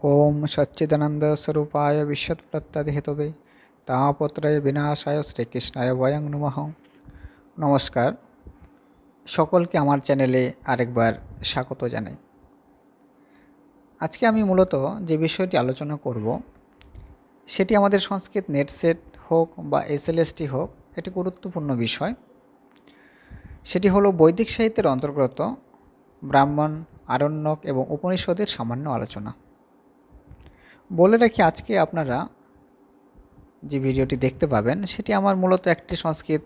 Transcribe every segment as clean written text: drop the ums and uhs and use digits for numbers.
ओम सच्चिदानंद स्वरूपाय विश्वोत्पत्त्यहेतवे तापत्रय विनाशाय শ্রীকৃষ্ণায় বয়ং নমঃ। নমস্কার, সকলকে আমার চ্যানেলে আরেকবার স্বাগত জানাই। আজকে আমি মূলত যে বিষয়টি আলোচনা করব সেটি আমাদের সংস্কৃত নেট সেট হোক বা এসএলএসটি হোক, এটি গুরুত্বপূর্ণ বিষয়। সেটি হলো বৈদিক সাহিত্যের অন্তর্গত ব্রাহ্মণ, আরণ্যক এবং উপনিষদের সামান্য আলোচনা। বলে রাখি, আজকে আপনারা যে ভিডিওটি দেখতে পাবেন সেটি আমার মূলত একটি সংস্কৃত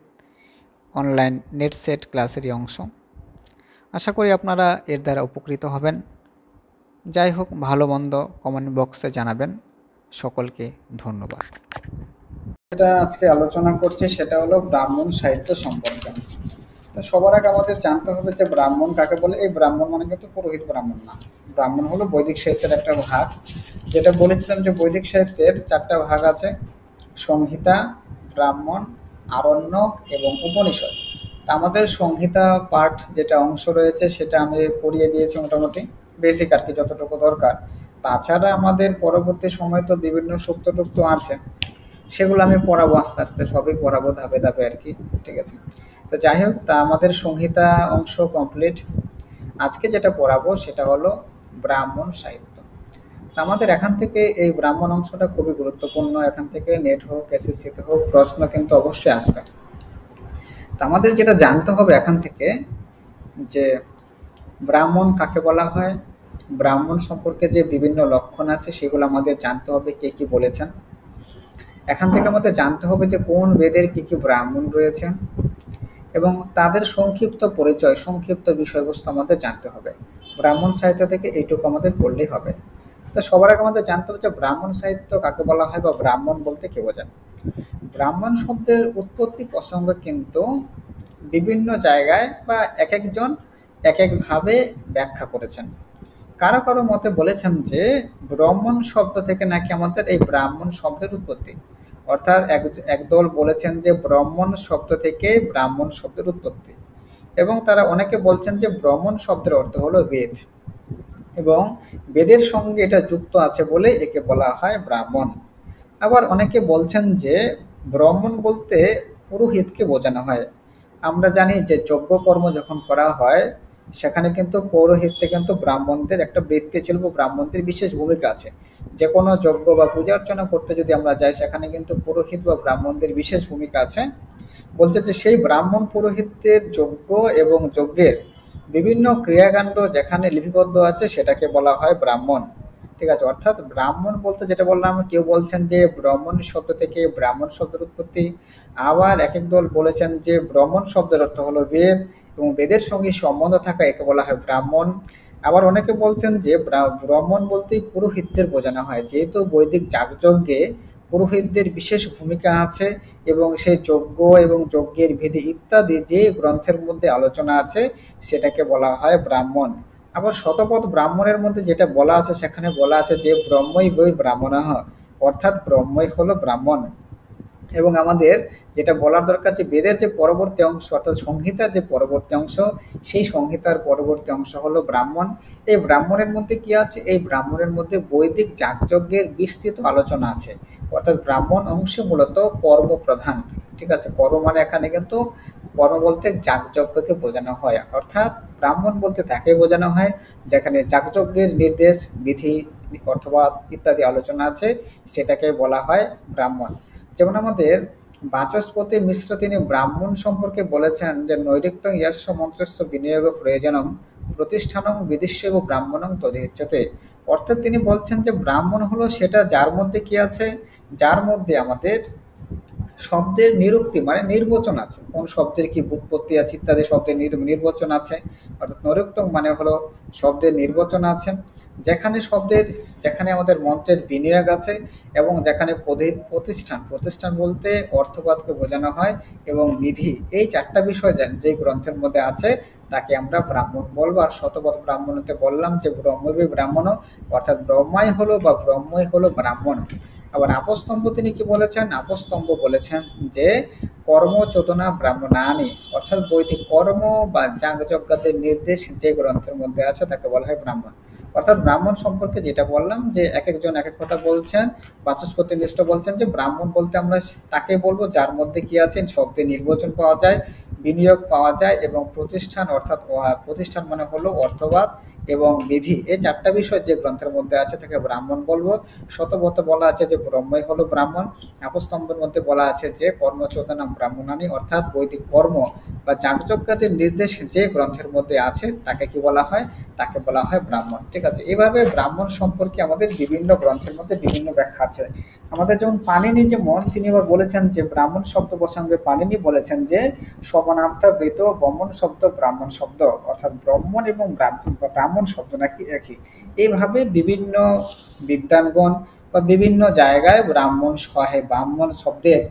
অনলাইন নেট সেট ক্লাসেরই অংশ। আশা করি আপনারা এর দ্বারা উপকৃত হবেন। যাই হোক, ভালো মন্দ কমেন্ট বক্সে জানাবেন। সকলকে ধন্যবাদ। যেটা আজকে আলোচনা করছি সেটা হলো ব্রাহ্মণ সাহিত্য সম্পর্কে। তো সবার আগে আমাদের জানতে হবে যে ব্রাহ্মণ কাকে বলে। এই ব্রাহ্মণ মানে কিন্তু পুরোহিত ব্রাহ্মণ না। ব্রাহ্মণ হলো বৈদিক সাহিত্যের একটা ভাগ। যেটা বলেছিলাম যে বৈদিক সাহিত্যের 4টা ভাগ আছে: সংহিতা, ব্রাহ্মণ, আরণ্যক এবং উপনিষদ। তা আমাদের সংহিতা পাঠ যেটা অংশ রয়েছে সেটা আমি পড়িয়ে দিয়েছি, মোটামুটি বেসিক আর কি, যতটুকু দরকার। তাছাড়া আমাদের পরবর্তী সময় তো বিভিন্ন সূক্ত টুক্ত আছে, সেগুলো আমি পড়াবো আস্তে আস্তে, সবই পড়াবো ধাপে ধাপে আর কি। ঠিক আছে, তো যাই হোক, তা আমাদের সংহিতা অংশ কমপ্লিট। আজকে যেটা পড়াবো সেটা হলো ব্রাহ্মণ সাহিত্য। তা আমাদের এখান থেকে এই ব্রাহ্মণ অংশটা খুবই গুরুত্বপূর্ণ। এখান থেকে নেট হোক, এসএসসিতে হোক, প্রশ্ন কিন্তু অবশ্যই আসবে। তা আমাদের যেটা জানতে হবে এখান থেকে যে ব্রাহ্মণ কাকে বলা হয়, ব্রাহ্মণ সম্পর্কে যে বিভিন্ন লক্ষণ আছে সেগুলো আমাদের জানতে হবে, কে কি বলেছেন। এখান থেকে আমাদের জানতে হবে যে কোন বেদের কি কি ব্রাহ্মণ রয়েছে এবং তাদের সংক্ষিপ্ত পরিচয়, সংক্ষিপ্ত বিষয়বস্তু আমাদের জানতে হবে। ব্রাহ্মণ সাহিত্য থেকে এইটুকু আমাদের পড়লেই হবে। তো সবার আগে আমাদের জানতে হবে যে ব্রাহ্মণ সাহিত্য কাকে বলা হয় বা ব্রাহ্মণ বলতে কে বোঝায়। ব্রাহ্মণ শব্দের উৎপত্তি প্রসঙ্গ কিন্তু বিভিন্ন জায়গায় বা এক একজন এক একভাবে ব্যাখ্যা করেছেন। কারো কারো মতে বলেছেন যে ব্রাহ্মণ শব্দ থেকে নাকি আমাদের এই ব্রাহ্মণ শব্দের উৎপত্তি। অর্থাৎ একদল বলেছেন যে ব্রাহ্মণ শব্দ থেকে ব্রাহ্মণ শব্দের উৎপত্তি, এবং তারা অনেকে বলছেন যে ব্রাহ্মণ শব্দের অর্থ হলো বেদ এবং বেদের সঙ্গে এটা যুক্ত আছে বলে একে বলা হয় ব্রাহ্মণ। আবার অনেকে বলছেন যে ব্রাহ্মণ বলতে পুরোহিতকে বোঝানো হয়। আমরা জানি যে যজ্ঞকর্ম যখন করা হয় সেখানে কিন্তু পৌরোহিত্যে কিন্তু ব্রাহ্মণদের একটা বৃত্তি ছিল, ব্রাহ্মণদের বিশেষ ভূমিকা আছে। যে কোনো যজ্ঞ বা পূজা অর্চনা করতে যদি আমরা যাই সেখানে কিন্তু পুরোহিত বা ব্রাহ্মণদের বিশেষ ভূমিকা আছে। বলছে যে সেই ব্রাহ্মণ পুরোহিতদের যজ্ঞ এবং যজ্ঞের বিভিন্ন ক্রিয়াকাণ্ড যেখানে লিপিবদ্ধ আছে সেটাকে বলা হয় ব্রাহ্মণ। ঠিক আছে, অর্থাৎ ব্রাহ্মণ বলতে যেটা বললাম, কেউ বলছেন যে ব্রাহ্মণ শব্দ থেকে ব্রাহ্মণ শব্দের উৎপত্তি। আবার এক এক দল বলেছেন যে ব্রাহ্মণ শব্দের অর্থ হলো বেদ এবং বেদের সঙ্গে সম্বন্ধ থাকা একে বলা হয় ব্রাহ্মণ। আবার অনেকে বলছেন যে ব্রাহ্মণ বলতেই পুরোহিতদের বোঝানো হয়, যেহেতু বৈদিক যাগযজ্ঞে পুরোহিতদের বিশেষ ভূমিকা আছে এবং সেই যজ্ঞ এবং যজ্ঞের বিধি ইত্যাদি যে গ্রন্থের মধ্যে আলোচনা আছে সেটাকে বলা হয় ব্রাহ্মণ। আবার শতপথ ব্রাহ্মণের মধ্যে যেটা বলা আছে সেখানে বলা আছে যে ব্রহ্মই বৈ ব্রাহ্মণঃ, অর্থাৎ ব্রহ্মই হলো ব্রাহ্মণ। এবং আমাদের যেটা বলার দরকার যে বেদের যে পরবর্তী অংশ অর্থাৎ সংহিতার যে পরবর্তী অংশ, সেই সংহিতার পরবর্তী অংশ হলো ব্রাহ্মণ। এই ব্রাহ্মণের মধ্যে কি আছে, এই ব্রাহ্মণের মধ্যে বৈদিক যাগযজ্ঞের বিস্তৃত আলোচনা আছে। অর্থাৎ ব্রাহ্মণ অংশে মূলত কর্মপ্রধান। ঠিক আছে, কর্ম মানে এখানে কিন্তু কর্ম বলতে যাগযজ্ঞকে বোঝানো হয়। অর্থাৎ ব্রাহ্মণ বলতে তাকে বোঝানো হয় যেখানে যাগযজ্ঞের নির্দেশ, বিধি অথবা ইত্যাদি আলোচনা আছে, সেটাকে বলা হয় ব্রাহ্মণ। যেমন আমাদের বাচস্পতি মিশ্র তিনি ব্রাহ্মণ সম্পর্কে বলেছেন যে নৈরিক্তং ইয়াস্য মন্ত্রস্য বিনিয়োগ প্রয়োজনম প্রতিষ্ঠানং বিদিশ্যেব ব্রাহ্মণং তদিচ্যতে। অর্থাৎ তিনি বলছেন যে ব্রাহ্মণ হলো সেটা যার মধ্যে কি আছে, যার মধ্যে আমাদের শব্দের নিরুক্তি মানে নির্বচন আছে, কোন শব্দের কি ব্যুৎপত্তি আছে ইত্যাদি শব্দের নির্বচন আছে। অর্থাৎ নৈরুক্তং মানে হলো শব্দের নির্বচন আছে, যেখানে শব্দের, যেখানে আমাদের মন্ত্রের বিনিয়োগ আছে এবং যেখানে প্রতিষ্ঠান, প্রতিষ্ঠান বলতে অর্থপাতকে বোঝানো হয়, এবং বিধি, এই 4টা বিষয় যে গ্রন্থের মধ্যে আছে তাকে আমরা ব্রাহ্মণ বলবো। আর শতপথ ব্রাহ্মণতে বললাম যে ব্রহ্মবি ব্রাহ্মণ, অর্থাৎ ব্রহ্মাই হলো বা ব্রহ্মই হলো ব্রাহ্মণ। আবার আপস্তম্ভ তিনি কি বলেছেন, আপস্তম্ভ বলেছেন যে কর্মচোদনা ব্রাহ্মণানি, অর্থাৎ বৈদিক কর্ম বা যাগযজ্ঞাদের নির্দেশ যে গ্রন্থের মধ্যে আছে তাকে বলা হয় ব্রাহ্মণ। অর্থাৎ ব্রাহ্মণ সম্পর্কে যেটা বললাম যে এক একজন এক এক কথা বলছেন, বাচস্পতি মিশ্র বলছেন যে ব্রাহ্মণ বলতে আমরা তাকে বলবো যার মধ্যে কি আছে, শব্দে নির্বচন পাওয়া যায়, বিনিয়োগ পাওয়া যায় এবং প্রতিষ্ঠান, অর্থাৎ প্রতিষ্ঠান মানে হলো অর্থবাদ এবং বিধি, এই চারটা বিষয় যে গ্রন্থের মধ্যে আছে তাকে ব্রাহ্মণ বলবো। শতবত বলা আছে যে ব্রহ্মই হলো ব্রাহ্মণ। আপস্তম্ভের মধ্যে বলা আছে যে কর্মচোদনা ব্রাহ্মণানি, অর্থাৎ বৈদিক কর্ম বা যাগযজ্ঞাদির নির্দেশ যে গ্রন্থের মধ্যে আছে তাকে কি বলা হয়, তাকে বলা হয় ব্রাহ্মণ। ঠিক আছে, এভাবে ব্রাহ্মণ সম্পর্কে আমাদের বিভিন্ন গ্রন্থের মধ্যে বিভিন্ন ব্যাখ্যা আছে। আমাদের যেমন পাণিনি যেমন তিনি আবার বলেছেন যে ব্রাহ্মণ শব্দ প্রসঙ্গে পাণিনি বলেছেন যে সমানার্থ বৃত ব্রহ্মণ শব্দ ব্রাহ্মণ শব্দ, অর্থাৎ ব্রাহ্মণ এবং ব্রাহ্মণ শব্দ নাকি একই। এইভাবে বিভিন্ন বিদ্বানগণ বা বিভিন্ন জায়গায় ব্রাহ্মণ শব্দের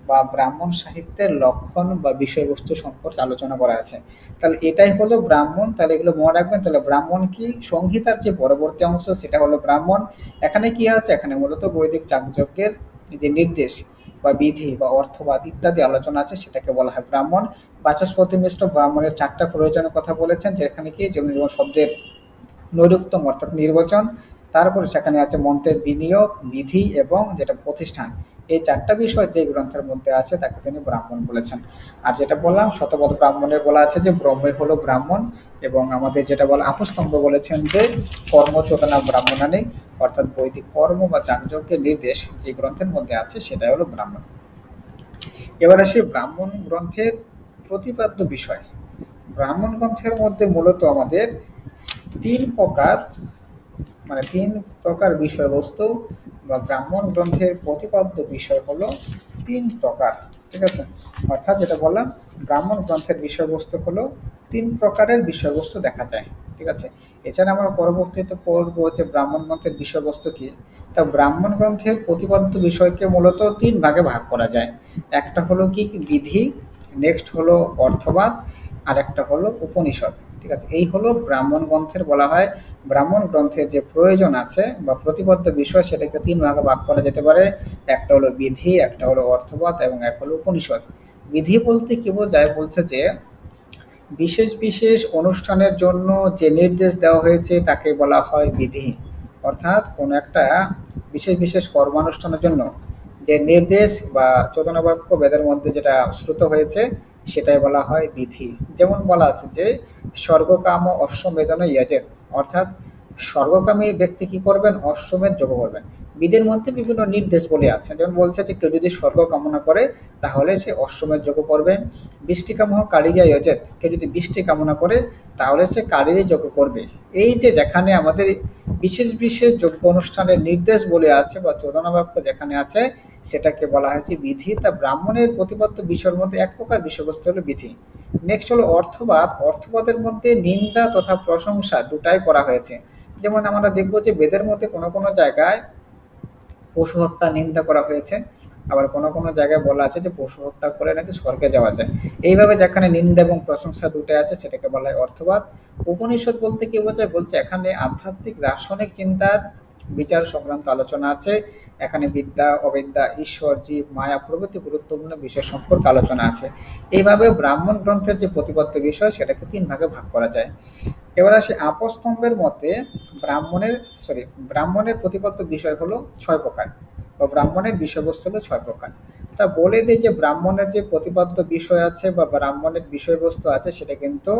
বা ব্রাহ্মণ সাহিত্যের লক্ষণ বা বিষয়বস্তু সম্পর্কে আলোচনা করা আছে। তাহলে এটাই হলো ব্রাহ্মণ। তাহলে এগুলো মনে রাখবেন। তাহলে ব্রাহ্মণ কি, সংহিতার যে পরবর্তী অংশ সেটা হলো ব্রাহ্মণ। এখানে কি আছে, এখানে মূলত বৈদিক যাগযজ্ঞের যে নির্দেশ বা বিধি বা অর্থবাদ ইত্যাদি আলোচনা আছে সেটাকে বলা হয় ব্রাহ্মণ। বাচস্পতি মিশ্র ব্রাহ্মণের চারটা প্রয়োজনের কথা বলেছেন, যেখানে কি যেমন শব্দের নৈরুক্তম অর্থাৎ নির্বচন, তারপরে সেখানে আছে মন্ত্রের বিনিয়োগ, বিধি এবং যেটা প্রতিষ্ঠান। এই চারটা বিষয় যে গ্রন্থের মধ্যে আছে তাকে তিনি ব্রাহ্মণ বলেছেন। আর যেটা বললাম শতপথ ব্রাহ্মণের বলা আছে যে ব্রহ্মই হলো ব্রাহ্মণ, এবং আমাদের যেটা বলা আপস্তম্ভ বলেছেন যে কর্মচোদনা ব্রাহ্মণানি, অর্থাৎ বৈদিক কর্ম বা যাগযজ্ঞের নির্দেশ যে গ্রন্থের মধ্যে আছে সেটাই হলো ব্রাহ্মণ। এবার আসি ব্রাহ্মণ গ্রন্থের প্রতিপাদ্য বিষয়। ব্রাহ্মণ গ্রন্থের মধ্যে মূলত আমাদের তিন প্রকার তিন প্রকার বিষয়বস্তু বা ব্রাহ্মণ গ্রন্থের প্রতিপাদ্য বিষয় হলো তিন প্রকার। ঠিক আছে, অর্থাৎ যেটা বললাম ব্রাহ্মণ গ্রন্থের বিষয়বস্তু হলো তিন প্রকারের বিষয়বস্তু দেখা যায়। ঠিক আছে, এছাড়া আমরা পরবর্তীতে পড়বো যে ব্রাহ্মণ গ্রন্থের বিষয়বস্তু কি। তা ব্রাহ্মণ গ্রন্থের প্রতিপাদ্য বিষয়কে মূলত তিন ভাগে ভাগ করা যায়। একটা হলো কি বিধি, নেক্সট হলো অর্থবাদ, আর একটা হলো উপনিষদ। ঠিক আছে, এই হলো ব্রাহ্মণ গ্রন্থের বলা হয়। ব্রাহ্মণ গ্রন্থের যে প্রয়োজন আছে বা প্রতিপাদ্য বিষয় সেটাকে তিন ভাগে ভাগ করা যেতে পারে। একটা হলো বিধি, একটা হলো অর্থবাদ এবং এক হলো উপনিষদ। বিধি বলতে কি বোঝায়, বলছে যে বিশেষ বিশেষ অনুষ্ঠানের জন্য যে নির্দেশ দেওয়া হয়েছে তাকে বলা হয় বিধি। অর্থাৎ কোনো একটা বিশেষ বিশেষ কর্মানুষ্ঠানের জন্য যে নির্দেশ বা চোদনাবাক্য বেদের মধ্যে যেটা শ্রুত হয়েছে সেটাই বলা হয় বিধি। যেমন বলা আছে যে স্বর্গকাম অশ্বমেধন ইয়াজেত, অর্থাৎ স্বর্গকামী ব্যক্তি কি করবেন, অশ্বমেধ যজ্ঞ করবেন। বিধির মধ্যে বিভিন্ন নির্দেশ বলে আছে, যেমন বলছে যে কেউ যদি স্বর্গ কামনা করে তাহলে সে অশ্বমেধ যজ্ঞ করবে। বৃষ্টিকামহ কারিয়া ইয়জেত, কেউ যদি বৃষ্টি কামনা করে তাহলে সে কারিরই যজ্ঞ করবে। এই যে যেখানে আমাদের বিশেষ বিশেষ যজ্ঞ অনুষ্ঠানের নির্দেশ বলে আছে বা চোদনা বাক্য যেখানে আছে সেটাকে বলা হয়েছে বিধি। তা ব্রাহ্মণের প্রতিপাদ্য বিষয়ের মধ্যে এক প্রকার বিষয়বস্তু হলো বিধি। নেক্সট হলো অর্থবাদ। অর্থবাদের মধ্যে নিন্দা তথা প্রশংসা দুটাই করা হয়েছে। যেমন আমরা দেখবো যে বেদের মধ্যে কোনো কোনো জায়গায় পশু হত্যা নিন্দা করা হয়েছে, আবার কোনো কোনো জায়গায় বলা আছে যে পশু হত্যা করে নাকি স্বর্গে যাওয়া যায়। এইভাবে যেখানে নিন্দা এবং প্রশংসা দুটাই আছে সেটাকে বলা হয় অর্থবাদ। উপনিষদ বলতে কি বোঝায়, বলছে এখানে আধ্যাত্মিক দার্শনিক চিন্তার বিচার সংক্রান্ত আলোচনা আছে। এখানে বিদ্যা অবিদ্যা, ঈশ্বর, জীব, মায়া প্রভৃতি গুরুত্বপূর্ণ বিষয় সম্পর্কে আলোচনা আছে। এইভাবে ব্রাহ্মণ গ্রন্থের যে প্রতিপাদ্য বিষয় সেটাকে তিন ভাগে ভাগ করা যায়। এবার আসি আপস্তম্ভের মতে ব্রাহ্মণের প্রতিপাদ্য বিষয় হলো ছয় প্রকার বা ব্রাহ্মণের বিষয়বস্তু হলো ছয় প্রকার। তা বলে দেয় যে ব্রাহ্মণের যে প্রতিপাদ্য বিষয় আছে বা ব্রাহ্মণের বিষয়বস্তু আছে সেটা কিন্তু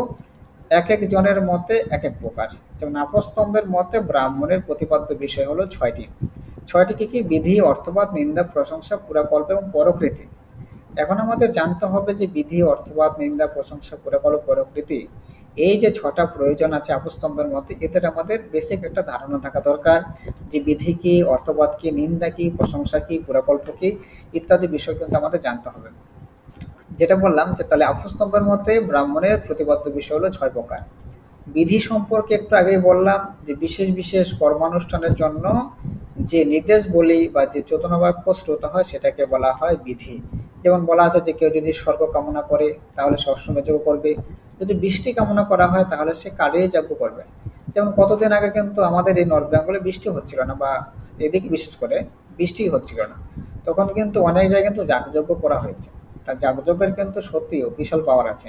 এক এক জনের মতে এক এক প্রকার। যেমন আপস্তম্ভের মতে ব্রাহ্মণের প্রতিপাদ্য বিষয় হলো ছয়টি। ছয়টি কি কি? বিধি, অর্থবাদ, নিন্দা, প্রশংসা, পুরাকল্প এবং পরকৃতি। এখন আমাদের জানতে হবে যে বিধি, অর্থবাদ, নিন্দা, প্রশংসা, পুরাকল্প, পরকৃতি, এই যে ছটা প্রয়োজন আছে আপস্তম্ভের মতে, এদের আমাদের বেসিক একটা ধারণা থাকা দরকার যে বিধি কি, অর্থবাদ কি, নিন্দা কি, প্রশংসা কি, পুরাকল্প কি ইত্যাদি বিষয় কিন্তু আমাদের জানতে হবে। যেটা বললাম যে তাহলে আপস্তম্ভের মতে ব্রাহ্মণের প্রতিপাদ্য বিষয় হলো ছয় প্রকার। বিধি সম্পর্কে একটু আগেই বললাম যে বিশেষ বিশেষ কর্মানুষ্ঠানের জন্য যে নির্দেশ বলি বা যে চোদনাবাক্য শ্রুত হয় সেটাকে বলা হয় বিধি। যেমন বলা আছে যে কেউ যদি স্বর্গ কামনা করে তাহলে সে অশ্বমেধ যজ্ঞ করবে, যদি বৃষ্টি কামনা করা হয় তাহলে সে কারির যজ্ঞ করবে। যেমন কতদিন আগে কিন্তু আমাদের এই নর্থ বেঙ্গলে বৃষ্টি হচ্ছিল না, বা এদিকে বিশেষ করে বৃষ্টি হচ্ছিল না, তখন কিন্তু অনেক জায়গায় কিন্তু যাগযজ্ঞ করা হয়েছে। তার যাগযজ্ঞের কিন্তু সত্যিও বিশাল পাওয়ার আছে।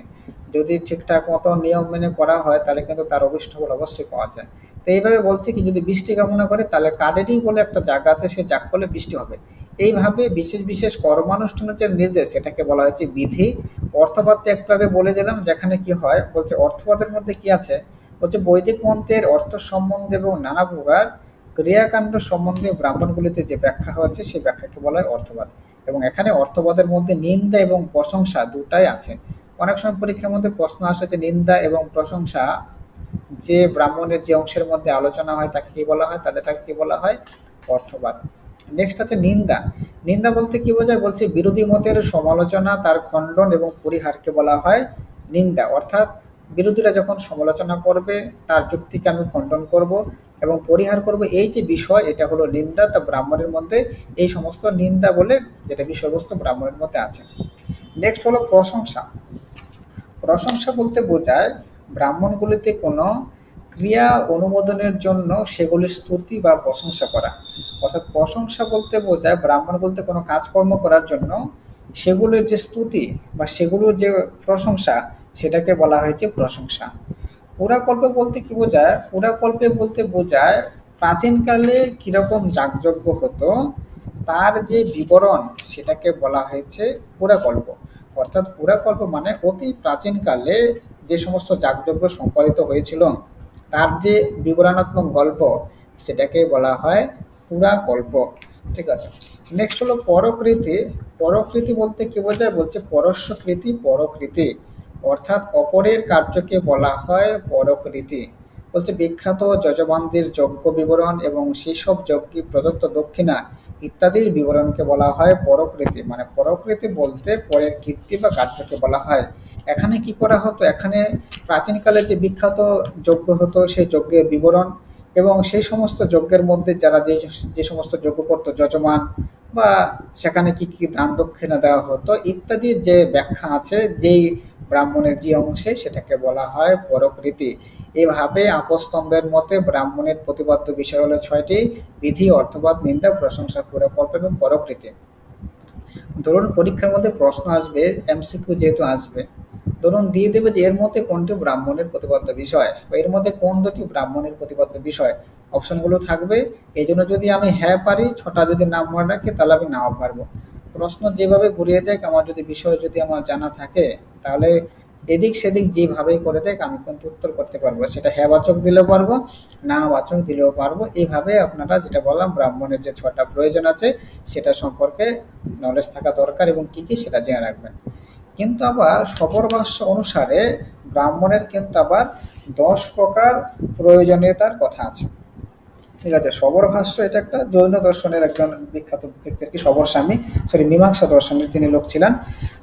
যদি ঠিকঠাক মতো নিয়ম মেনে করা হয় তাহলে কিন্তু তার অভিষ্ট ফল অবশ্যই পাওয়া যায়। তো এইভাবে বলছে কি, যদি বৃষ্টি কামনা করে তাহলে কাডেরি বলে একটা জায়গা আছে, সে যাগ করলে বৃষ্টি হবে। এইভাবে বিশেষ বিশেষ কর্মানুষ্ঠানের যে নির্দেশ সেটাকে বলা হয়েছে বিধি। অর্থপাত একটু আগে বলে দিলাম, যেখানে কি হয় বলছে অর্থপাতের মধ্যে কি আছে, বলছে বৈদিক মন্ত্রের অর্থ সম্বন্ধে এবং নানা প্রকার ক্রিয়াকাণ্ড সম্বন্ধে ব্রাহ্মণগুলিতে যে ব্যাখ্যা হয়েছে সেই ব্যাখ্যাকে বলা হয় অর্থবাদ। এবং এখানে অর্থবাদের মধ্যে নিন্দা এবং প্রশংসা দুটাই আছে। অনেক সময় পরীক্ষার মধ্যে প্রশ্ন আসে যে নিন্দা এবং প্রশংসা যে ব্রাহ্মণের যে অংশের মধ্যে আলোচনা হয় তাকে কি বলা হয়, তাহলে তাকে কি বলা হয়, অর্থবাদ। নেক্সট আছে নিন্দা। নিন্দা বলতে কি বোঝায়, বলছে বিরোধী মতের সমালোচনা, তার খণ্ডন এবং পরিহারকে বলা হয় নিন্দা। অর্থাৎ বিরোধীরা যখন সমালোচনা করবে তার যুক্তিকে আমি খণ্ডন করব এবং পরিহার করব, এই যে বিষয় এটা হলো নিন্দা। তা ব্রাহ্মণের মধ্যে এই সমস্ত নিন্দা বলে যেটা বিষয়বস্তু ব্রাহ্মণের মধ্যে আছে। নেক্সট হলো প্রশংসা। প্রশংসা বলতে বোঝায় ব্রাহ্মণগুলিতে কোনো ক্রিয়া অনুমোদনের জন্য সেগুলির স্তুতি বা প্রশংসা করা। অর্থাৎ প্রশংসা বলতে বোঝায় ব্রাহ্মণ বলতে কোনো কাজকর্ম করার জন্য সেগুলির যে স্তুতি বা সেগুলোর যে প্রশংসা সেটাকে বলা হয়েছে প্রশংসা। পুরাকল্প বলতে কি বোঝায়, পুরাকল্পে বলতে বোঝায় প্রাচীনকালে কিরকম যাগযজ্ঞ হতো তার যে বিবরণ সেটাকে বলা হয়েছে পুরাকল্প। অর্থাৎ পুরাকল্প মানে অতি প্রাচীনকালে যে সমস্ত যাগযজ্ঞ সম্পাদিত হয়েছিল তার যে বিবরণাত্মক গল্প সেটাকে বলা হয় পুরাকল্প। ঠিক আছে। নেক্সট হলো পরকৃতি। পরকৃতি বলতে কি বোঝায়, বলছে পরস্বকৃতি পরকৃতি, অর্থাৎ অপরের কার্যকে বলা হয় পরকৃতি। বলছে বিখ্যাত যজমানদের যজ্ঞ বিবরণ এবং সেসব যজ্ঞে প্রদত্ত দক্ষিণা ইত্যাদির বিবরণকে বলা হয় পরকৃতি। মানে পরকৃতি বলতে পরের কীর্তি বা কার্যকে বলা হয়। এখানে কি করা হতো, এখানে প্রাচীনকালে যে বিখ্যাত যজ্ঞ হতো সেই যজ্ঞের বিবরণ এবং সেই সমস্ত যজ্ঞের মধ্যে যারা যে যে সমস্ত যজ্ঞ করতো যজমান বা সেখানে কি কি দান দক্ষিণা দেওয়া হতো ইত্যাদির যে ব্যাখ্যা আছে যেই ব্রাহ্মণের যে অংশে সেটাকে বলা হয় পরকৃতি। এভাবে আপস্তম্ভের মতে ব্রাহ্মণের প্রতিপাদ্য বিষয় হলো 6টি: বিধি, অর্থবাদ, নিন্দা, প্রশংসা, পুরকল্প এবং পরকৃতি। ধরুন পরীক্ষার মধ্যে প্রশ্ন আসবে, এমসিকিউ যেহেতু আসবে, ধরুন দিয়ে দেবে যে এর মধ্যে কোনটি ব্রাহ্মণের প্রতিপাদ্য বিষয় বা এর মধ্যে কোন দুটি ব্রাহ্মণের প্রতিপাদ্য বিষয়, অপশনগুলো থাকবে। এই জন্য যদি আমি হ্যাঁ পারি 6টা যদি নাম মনে রাখি তাহলে আমি নাও পারবো। প্রশ্ন যেভাবে ঘুরিয়ে দেয় আমার যদি বিষয় যদি আমার জানা থাকে তাহলে এদিক সেদিক যেভাবেই করে দেখ আমি কিন্তু উত্তর করতে পারবো, সেটা হ্যাঁ বাচক দিলেও পারবো না বাচক দিলেও পারবো। এইভাবে আপনারা যেটা বললাম ব্রাহ্মণের যে 6টা প্রয়োজন আছে সেটা সম্পর্কে নলেজ থাকা দরকার এবং কি কি সেটা জেনে রাখবেন। কিন্তু আবার শবর ভাষ্য অনুসারে ব্রাহ্মণের কিন্তু আবার 10 প্রকার প্রয়োজনীয়তার কথা আছে। ঠিক আছে। শবর ভাষ্য এটা একটা জৈন দর্শনের একজন বিখ্যাত ব্যক্তি আর কি, শবর স্বামী, মীমাংসা দর্শনের তিনি লোক ছিলেন।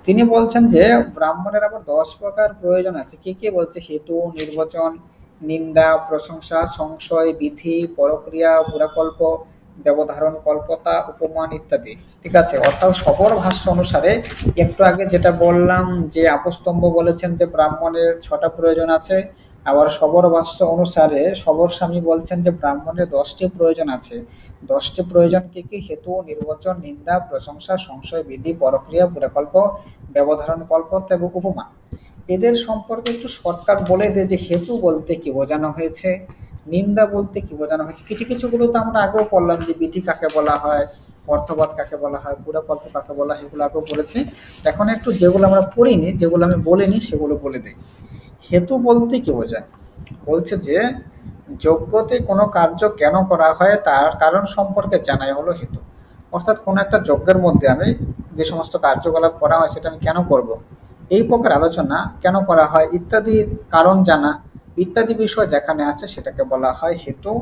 তিনি বলছেন যে ব্রাহ্মণের আবার 10 প্রকার প্রয়োজন আছে। কি কি বলছে, হেতু, নির্বচন, নিন্দা, প্রশংসা, সংশয়, বিধি, পরক্রিয়া, পুরাকল্প, ব্যবধারণ, কল্পতা, উপমান ইত্যাদি। ঠিক আছে। অর্থাৎ শবর ভাষ্য অনুসারে একটু আগে যেটা বললাম যে আপস্তম্ভ বলেছেন যে ব্রাহ্মণের 6টা প্রয়োজন আছে, আবার শবর ভাষ্য অনুসারে শবর স্বামী বলছেন যে ব্রাহ্মণের 10টি প্রয়োজন আছে। 10টি প্রয়োজন কি কি, হেতু, নির্বচন, নিন্দা, প্রশংসা, সংশয়, বিধি, পরক্রিয়া, পুরাকল্প, ব্যবধারণ, কল্পতা এবং উপমা। এদের সম্পর্কে একটু শর্টকাট বলে দেয় যে হেতু বলতে কি বোঝানো হয়েছে, নিন্দা বলতে কি বোঝানো হয়েছে। কিছু কিছুগুলো তো আমরা আগেও পড়লাম যে বিধি কাকে বলা হয়, অর্থবাদ কাকে বলা হয়, পুরাকল্প কাকে বলা হয়, এগুলো আগেও পড়েছি। এখন একটু যেগুলো আমরা পড়িনি, যেগুলো আমি বলিনি সেগুলো বলে দিই। হেতু বলতে কি বোঝায়, বলছে যে যজ্ঞতে কোনো কার্য কেন করা হয় তার কারণ সম্পর্কে জানাই হলো হেতু। অর্থাৎ কোনো একটা যজ্ঞের মধ্যে আমি যে সমস্ত কার্যকলাপ করা হয় সেটা আমি কেন করব, এই প্রকার আলোচনা, কেন করা হয় ইত্যাদি কারণ জানা ইত্যাদি বিষয় যেখানে আছে সেটাকে বলা হয় হেতু।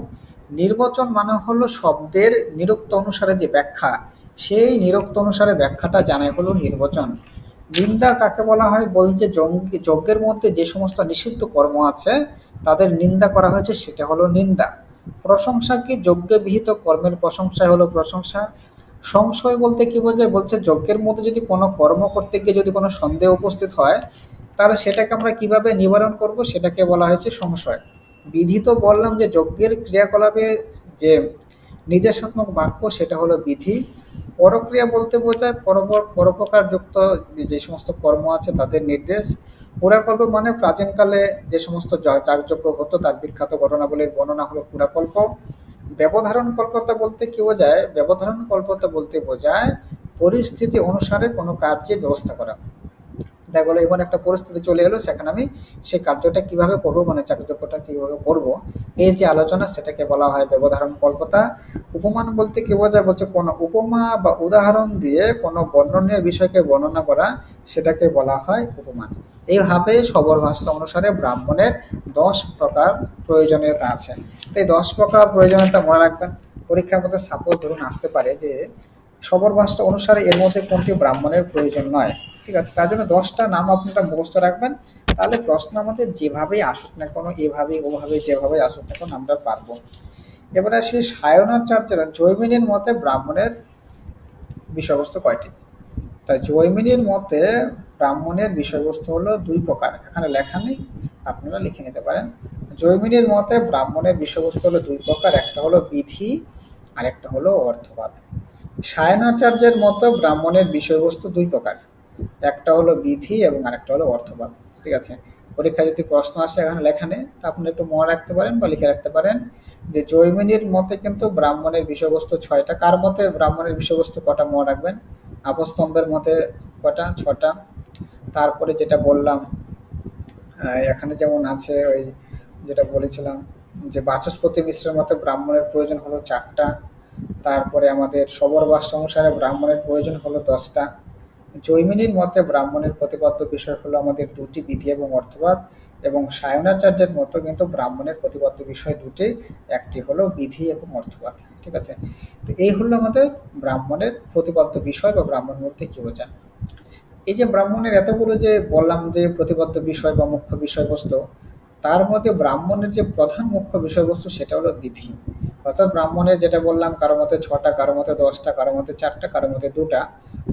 নির্বচন মানে হলো শব্দের নিরুক্ত অনুসারে যে ব্যাখ্যা, সেই নিরুক্ত অনুসারে ব্যাখ্যাটা জানাই হলো নির্বচন। নিন্দা কাকে বলা হয়, বলছে যজ্ঞের মধ্যে যে সমস্ত নিষিদ্ধ কর্ম আছে তাদের নিন্দা করা হয়েছে সেটা হলো নিন্দা। প্রশংসা কি, যজ্ঞে বিহিত কর্মের প্রশংসা হলো প্রশংসা। সংশয় বলতে কি বোঝায়, বলছে যজ্ঞের মধ্যে যদি কোনো কর্ম করতে গিয়ে যদি কোনো সন্দেহ উপস্থিত হয় তাহলে সেটাকে আমরা কিভাবে নিবারণ করব সেটাকে বলা হয়েছে সংশয়। বিধি তো বললাম যে যজ্ঞের ক্রিয়াকলাপে যে নির্দেশাত্মক বাক্য সেটা হলো বিধি। পরক্রিয়া বলতে বোঝায় পরোপকার যুক্ত যে সমস্ত কর্ম আছে তাদের নির্দেশ। পুরাকল্প মানে প্রাচীনকালে যে সমস্ত যাগযজ্ঞ হতো তার বিখ্যাত ঘটনাবলীর বর্ণনা হলো পুরাকল্প। ব্যবধারণ কল্পতা বলতে কি বোঝায়? ব্যবধারণ কল্পতা বলতে বোঝায় পরিস্থিতি অনুসারে কোনো কার্যের ব্যবস্থা করা। দেখা গেলো এমন একটা পরিস্থিতি চলে এলো, সেখানে আমি সেই কার্যটা কিভাবে করবো, মানে চাকরিযোগ্যটা কিভাবে করবো, এই যে আলোচনা, সেটাকে বলা হয় ব্যবধারণ কল্পতা। উপমান বলতে কি বোঝায়? বলছে কোনো উপমা বা উদাহরণ দিয়ে কোনো বর্ণনীয় বিষয়কে বর্ণনা করা, সেটাকে বলা হয় উপমান। এইভাবে সবর ভাষ্য অনুসারে ব্রাহ্মণের 10 প্রকার প্রয়োজনীয়তা আছে। তো এই 10 প্রকার প্রয়োজনীয়তা মনে রাখবেন। পরীক্ষার মধ্যে সাপোজ ধরুন আসতে পারে যে সবর ভাষ্য অনুসারে এর মধ্যে কোনটি ব্রাহ্মণের প্রয়োজন নয়, ঠিক আছে, তার জন্য 10টা নাম আপনারা মুখস্থ রাখবেন। তাহলে প্রশ্ন আমাদের যেভাবেই আসুক না কোনো, এভাবে ওভাবে যেভাবে আসুক না কোনো, আমরা পারবো। এবারে আসি সায়নাচার্যের জৈমিনীর মতে ব্রাহ্মণের বিষয়বস্তু কয়টি? তাই জৈমিনীর মতে ব্রাহ্মণের বিষয়বস্তু হলো 2 প্রকার, এখানে লেখা নেই, আপনারা লিখে নিতে পারেন। জৈমিনীর মতে ব্রাহ্মণের বিষয়বস্তু হলো 2 প্রকার, একটা হলো বিধি আর একটা হলো অর্থবাদ। সায়নাচার্যের মতো ব্রাহ্মণের বিষয়বস্তু 2 প্রকার, একটা হলো বিধি এবং আরেকটা হলো অর্থবাদ, ঠিক আছে। পরীক্ষায় যদি প্রশ্ন আসে এখানে লেখা নেই, তা আপনি একটু মনে রাখতে পারেন বা লিখে রাখতে পারেন যে জৈমিনীর মতে কিন্তু ব্রাহ্মণের বিষয়বস্তু 6টা। কার মতে ব্রাহ্মণের বিষয়বস্তু কটা মনে রাখবেন? আপস্তম্ভের মতে কটা? 6টা। তারপরে যেটা বললাম এখানে যেমন আছে ওই যেটা বলেছিলাম যে বাচস্পতি মিশ্রের মতে ব্রাহ্মণের প্রয়োজন হলো 4টা। তারপরে আমাদের সবর ভাষ্য অনুসারে ব্রাহ্মণের প্রয়োজন হলো 10টা। জৈমিনীর মতে ব্রাহ্মণের প্রতিপাদ্য বিষয় হলো আমাদের 2টি, বিধি এবং অর্থবাদ। এবং সায়নাচার্যের মতো কিন্তু ব্রাহ্মণের প্রতিপাদ্য বিষয় 2টি, একটি হলো বিধি এবং অর্থবাদ, ঠিক আছে। তো এই হলো আমাদের ব্রাহ্মণের প্রতিপাদ্য বিষয় বা ব্রাহ্মণ মধ্যে কি বোঝায়। এই যে ব্রাহ্মণের এতগুলো যে বললাম যে প্রতিপাদ্য বিষয় বা মুখ্য বিষয়বস্তু, তার মধ্যে ব্রাহ্মণের যে প্রধান মুখ্য বিষয়বস্তু সেটা হলো বিধি। অর্থাৎ ব্রাহ্মণের যেটা বললাম কারো মতে 6টা, কারো মতে 10টা, কারো মতে 4টা, কারো মতে 2টা।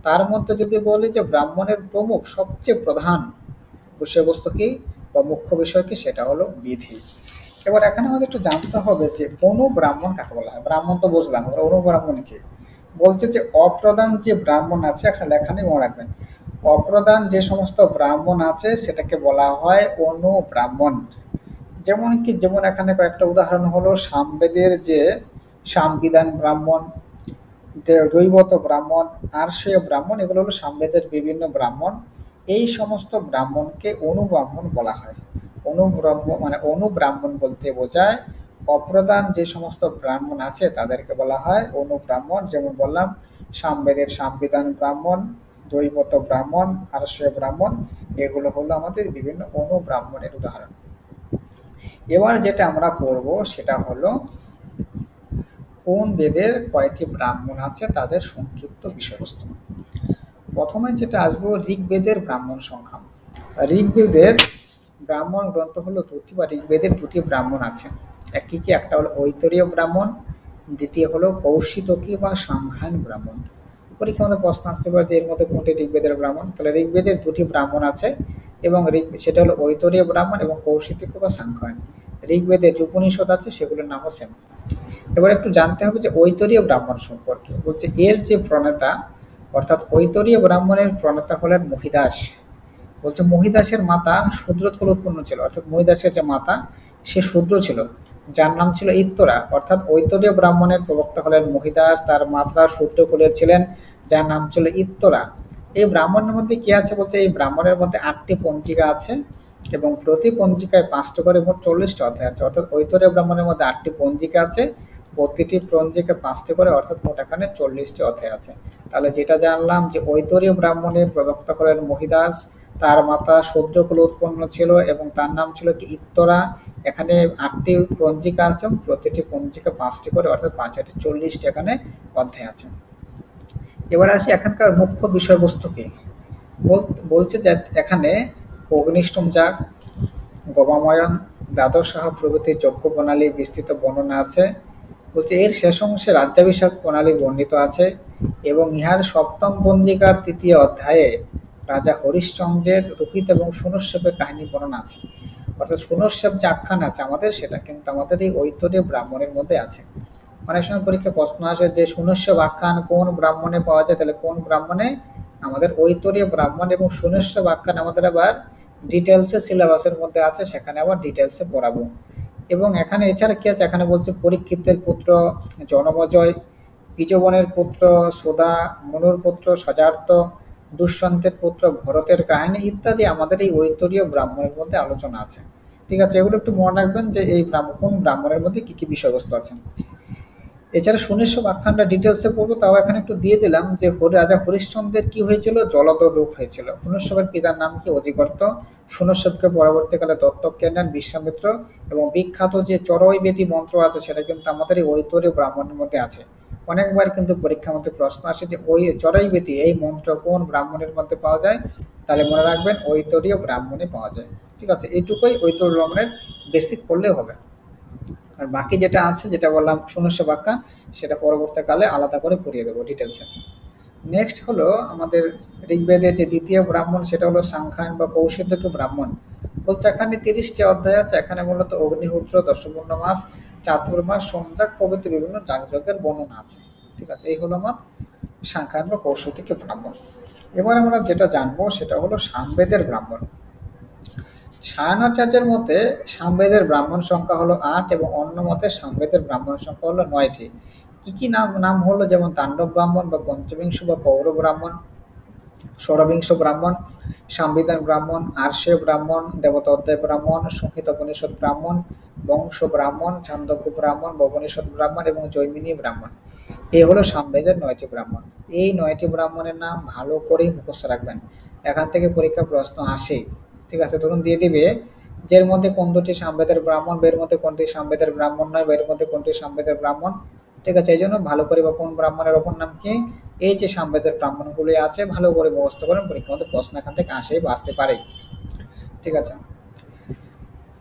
তার মধ্যে যদি বলি যে ব্রাহ্মণের প্রমুখ সবচেয়ে প্রধান বিষয়বস্তু কি বা মুখ্য বিষয় কি, সেটা হলো বিধি। এবার এখানে আমাদের একটু জানতে হবে যে অনুব্রাহ্মণ কাকে বলা হয়। ব্রাহ্মণ তো বুঝলাম, অনুব্রাহ্মণ কি? বলছে যে অপ্রধান যে ব্রাহ্মণ আছে, এখানে লেখা নেই, মনে রাখবেন। অপ্রধান যে সমস্ত ব্রাহ্মণ আছে সেটাকে বলা হয় অনুব্রাহ্মণ। যেমন এখানে কয়েকটা উদাহরণ হলো সামবেদের যে সামবিধান ব্রাহ্মণ, দৈবত ব্রাহ্মণ, আর্ষেয় ব্রাহ্মণ, এগুলো হলো সামবেদের বিভিন্ন ব্রাহ্মণ। এই সমস্ত ব্রাহ্মণকে অনুব্রাহ্মণ বলা হয়। অনুব্রাহ্মণ মানে অনুব্রাহ্মণ বলতে বোঝায় অপ্রধান যে সমস্ত ব্রাহ্মণ আছে তাদেরকে বলা হয় অনুব্রাহ্মণ। যেমন বললাম সামবেদের সামবিধান ব্রাহ্মণ, দৈবত ব্রাহ্মণ, আর্ষেয় ব্রাহ্মণ, এগুলো হলো আমাদের বিভিন্ন অনুব্রাহ্মণের উদাহরণ। এবার যেটা আমরা পড়ব সেটা হলো কোন বেদের কয়টি ব্রাহ্মণ আছে তাদের সংক্ষিপ্ত বিষয়বস্তু। প্রথমে যেটা আসবো ঋগ্বেদের ব্রাহ্মণ সংখ্যা। ঋগ্বেদের ব্রাহ্মণ গ্রন্থ হলো 2টি বা ঋগ্বেদের 2টি ব্রাহ্মণ আছে। কি কি? একটা হলো ঐতরীয় ব্রাহ্মণ, দ্বিতীয় হলো কৌশিতকী বা সাংখ্যায়ন ব্রাহ্মণ। পরীক্ষা আমাদের প্রশ্ন আসতে পারে যে এর মধ্যে কোনটি ঋগ্বেদের ব্রাহ্মণ। তাহলে ঋগ্বেদের 2টি ব্রাহ্মণ আছে এবং সেটা হলো ঐতরীয় ব্রাহ্মণ এবং কৌশিতকী বা সাংখ্যায়ন। ঋগ্বেদের যে উপনিষদ আছে সেগুলোর নামও সেম। এবার একটু জানতে হবে যে ঐতরীয় ব্রাহ্মণ সম্পর্কে। বলছে এর যে প্রণেতা, অর্থাৎ ঐতরীয় ব্রাহ্মণের প্রণেতা হলেন মহিদাস। বলছে মহিদাসের মাতা শূদ্র কুলে উৎপন্ন ছিল, অর্থাৎ মহিদাসের যে মাতা সে শূদ্র ছিল, যার নাম ছিল ইত্তরা। অর্থাৎ ঐতরীয় ব্রাহ্মণের প্রবক্তা হলেন মহিদাস, তার মাতা শূদ্র কুলের ছিলেন, যার নাম ছিল ইত্তরা। এই ব্রাহ্মণের মধ্যে কি আছে? বলছে এই ব্রাহ্মণের মধ্যে 8টি পঞ্জিকা আছে এবং প্রতি পঞ্জিকায় 5টা করে মোট 40টা অধ্যায় আছে। অর্থাৎ ঐতরীয় ব্রাহ্মণের মধ্যে 8টি পঞ্জিকা আছে, প্রতিটি পঞ্জিকা 5টি করে, অর্থাৎ মোট এখানে 40টি অধ্যায় আছে। তাহলে যেটা জানলাম যে ঐতরীয় ব্রাহ্মণের প্রবক্তা হলেন মহিদাস, তার মাতা শূদ্র কুলে উৎপন্ন ছিল এবং তার নাম ছিল কি ইত্তরা। এখানে 8টি পঞ্জিকা আছে, প্রতিটি পঞ্জিকা 5টি করে, অর্থাৎ 5 8 40টি এখানে অধ্যায় আছে। এবার আসি এখানকার মুখ্য বিষয়বস্তু কি। বলছে যে এখানে অগ্নিষ্টম যাগ, গবাময়ন, দ্বাদশ সাহা প্রভৃতি যজ্ঞ প্রণালী বিস্তৃত বর্ণনা আছে। বলছে এর শেষ অংশে রাজ্যাভিষেক প্রণালী বর্ণিত আছে এবং ইহার 7ম পঞ্জিকার 3য় অধ্যায়ে রাজা হরিশ্চন্দ্রের রোহিত এবং সুনশ্যেপের কাহিনী বর্ণনা আছে। অর্থাৎ সুনশ্যেপ যে আখ্যান আছে আমাদের, সেটা কিন্তু আমাদের এই ঐতরীয় ব্রাহ্মণের মধ্যে আছে। অনেক সময় পরীক্ষা প্রশ্ন আসে যে সুনশ্যেপ আখ্যান কোন ব্রাহ্মণে পাওয়া যায়, তাহলে কোন ব্রাহ্মণে? আমাদের ঐতরীয় ব্রাহ্মণ। এবং সুনশ্যেপ আখ্যান আমাদের আবার ডিটেলসে সিলেবাসের মধ্যে আছে, সেখানে আবার ডিটেলসে পড়াবো। এবং এখানে এছাড়া কি আছে, এখানে বলছে পরীক্ষিতের পুত্র জনমজয়, বিজবনের পুত্র সুধা, মনুর পুত্র সজার্থ, দুষ্যন্তের পুত্র ভরতের কাহিনী ইত্যাদি আমাদের এই ঐতরীয় ব্রাহ্মণের মধ্যে আলোচনা আছে। ঠিক আছে, এগুলো একটু মনে রাখবেন যে এই কোন ব্রাহ্মণের মধ্যে কি কি বিষয়বস্তু আছে। এছাড়া সুনেশ্বর আখ্যানটা ডিটেলসে পড়বো, তাও এখানে একটু দিয়ে দিলাম যে রাজা হরিশ্চন্দ্রের কি হয়েছিল, জলদর রোগ হয়েছিল। সুনেশ্বরের পিতার নাম কি, অজিগর্ত। সুনেশ্বরকে পরবর্তীকালে দত্তক নেন বিশ্বামিত্র। এবং বিখ্যাত যে চরই বেদি মন্ত্র আছে সেটা কিন্তু আমাদের এই ঐতরীয় ব্রাহ্মণের মধ্যে আছে। অনেকবার কিন্তু পরীক্ষার মধ্যে প্রশ্ন আসে যে ওই চরই বেদি এই মন্ত্র কোন ব্রাহ্মণের মধ্যে পাওয়া যায়, তাহলে মনে রাখবেন ঐতরীয় ব্রাহ্মণে পাওয়া যায়। ঠিক আছে, এইটুকুই ঐতরীয় ব্রাহ্মণের বেসিক পড়লেও হবে। আর বাকি যেটা আছে, যেটা বললাম সুনস্য বাক্যা, সেটা পরবর্তীকালে আলাদা করে পড়িয়ে দেবো ডিটেলসে। নেক্সট হলো আমাদের ঋগ্বেদের যে দ্বিতীয় ব্রাহ্মণ, সেটা হলো সাংখ্যায়ন বা কৌশিক ব্রাহ্মণ। বলছে এখানে 30টি অধ্যায় আছে। এখানে মূলত অগ্নিহোত্র, দশপূর্ণ মাস, চাতুর্মাস, সোমযাগ প্রভৃতি বিভিন্ন যাগযজ্ঞের বর্ণনা আছে। ঠিক আছে, এই হলো আমার সাংখ্যায়ন বা কৌশিক ব্রাহ্মণ। এবার আমরা যেটা জানবো সেটা হলো সামবেদের ব্রাহ্মণ। সায়নাচার্যের মতে সামবেদের ব্রাহ্মণ সংখ্যা হলো 8 এবং অন্য মতে সামবেদের ব্রাহ্মণ সংখ্যা হলো 9টি। কি কি নাম নাম হলো, যেমন তাণ্ডব ব্রাহ্মণ বা পঞ্চবিংশ বা পৌর ব্রাহ্মণ, ষড়বিংশ ব্রাহ্মণ, সাংবিধান ব্রাহ্মণ, আর্ষেয় ব্রাহ্মণ, দেবতা অধ্যায় ব্রাহ্মণ, সংহিত উপনিষদ ব্রাহ্মণ, বংশ ব্রাহ্মণ, ছান্দোগ্য ব্রাহ্মণ, উপনিষদ ব্রাহ্মণ এবং জৈমিনী ব্রাহ্মণ। এই হলো সামবেদের 9টি ব্রাহ্মণ। এই 9টি ব্রাহ্মণের নাম ভালো করেই মুখস্থ রাখবেন, এখান থেকে পরীক্ষা প্রশ্ন আসে। ঠিক আছে, ধরুন দিয়ে দিবে যের মধ্যে কোন দুটি সামবেদের ব্রাহ্মণ, বের মধ্যে কোনটি সামবেদের ব্রাহ্মণ নয়, বের মধ্যে কোনটি সামবেদের ব্রাহ্মণ। ঠিক আছে, এই জন্য ভালো করে বা কোন ব্রাহ্মণের অপর নাম কি, এই যে সামবেদের ব্রাহ্মণগুলি আছে ভালো করে মুখস্থ করেন, পরীক্ষার মধ্যে প্রশ্ন এখান থেকে আসে বা আসতে পারে। ঠিক আছে,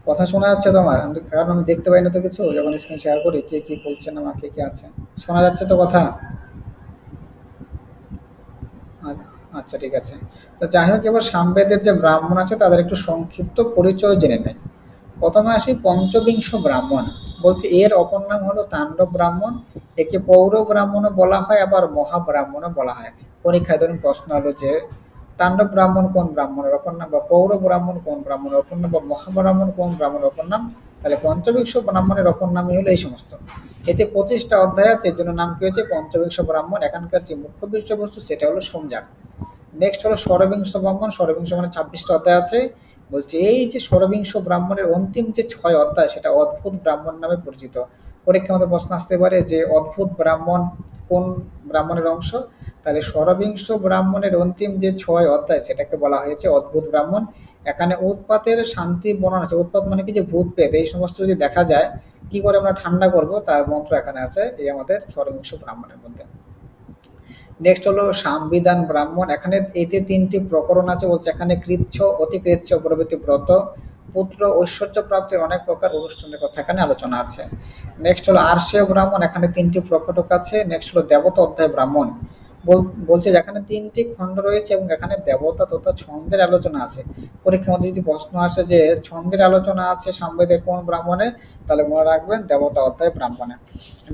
কথা শোনা যাচ্ছে তোমার? কারণ আমি দেখতে পাই না তো কিছু, যখন স্ক্রিন শেয়ার করি কে কি বলছেন, আমার কে কে আছে, শোনা যাচ্ছে তো কথা? আচ্ছা ঠিক আছে। তো যাই হোক, এবার সামবেদের যে ব্রাহ্মণ আছে তাদের একটু সংক্ষিপ্ত পরিচয় জেনে নেই। প্রথমে আসি পঞ্চবিংশ ব্রাহ্মণ। বলছে এর অপর নাম হলো তাণ্ডব ব্রাহ্মণ। একে পৌর ব্রাহ্মণও বলা হয়, আবার মহাব্রাহ্মণও বলা হয়। পরীক্ষায় ধরুন প্রশ্ন হলো যে তাণ্ডব ব্রাহ্মণ কোন ব্রাহ্মণের অপর নাম, বা পৌর ব্রাহ্মণ কোন ব্রাহ্মণের অপর নাম, বা মহাব্রাহ্মণ কোন ব্রাহ্মণের অপর নাম, তাহলে পঞ্চবিংশ ব্রাহ্মণের অপর নামই হলো এই সমস্ত। এতে 25টা অধ্যায় আছে, এর জন্য নাম কি হয়েছে পঞ্চবিংশ ব্রাহ্মণ। এখানকার যে মুখ্য বিষয়বস্তু সেটা হলো সোমযাগ। নেক্সট হলো ষড়বিংশ ব্রাহ্মণ। ষড়বিংশ মানে 26টা অধ্যায় আছে। বলছে এই যে ষড়বিংশ ব্রাহ্মণের অন্তিম যে 6 অধ্যায় সেটা অদ্ভুত ব্রাহ্মণ নামে পরিচিত। পরীক্ষার মধ্যে প্রশ্ন আসতে পারে যে অদ্ভুত ব্রাহ্মণ কোন ব্রাহ্মণের অংশ, তাহলে ষড়বিংশ ব্রাহ্মণের অন্তিম যে 6 অধ্যায় সেটাকে বলা হয়েছে অদ্ভুত ব্রাহ্মণ। এখানে উৎপাতের শান্তি বর্ণনা আছে। উৎপাত মানে কি, যে ভূত প্রেত এই সমস্ত যদি দেখা যায় কি করে আমরা ঠান্ডা করব তার মন্ত্র এখানে আছে এই আমাদের ষড়বিংশ ব্রাহ্মণের মধ্যে। নেক্সট হলো সাংবিধান ব্রাহ্মণ। এখানে এতে 3টি প্রকরণ আছে। বলছে এখানে কৃচ্ছ, অতিকৃচ্ছ প্রভৃতি ব্রত, পুত্র ঐশ্বর্য প্রাপ্তির অনেক প্রকার অনুষ্ঠানের কথা এখানে আলোচনা আছে। নেক্সট হলো আর্ষেয় ব্রাহ্মণ। এখানে 3টি প্রকটক আছে। নেক্সট হলো দেবতা অধ্যায় ব্রাহ্মণ। বলছে এখানে 3টি খণ্ড রয়েছে এবং এখানে দেবতা তথা ছন্দের আলোচনা আছে। পরীক্ষার মধ্যে যদি প্রশ্ন আসে যে ছন্দের আলোচনা আছে সামবেদের কোন ব্রাহ্মণে, তাহলে মনে রাখবেন দেবতা অধ্যায় ব্রাহ্মণে।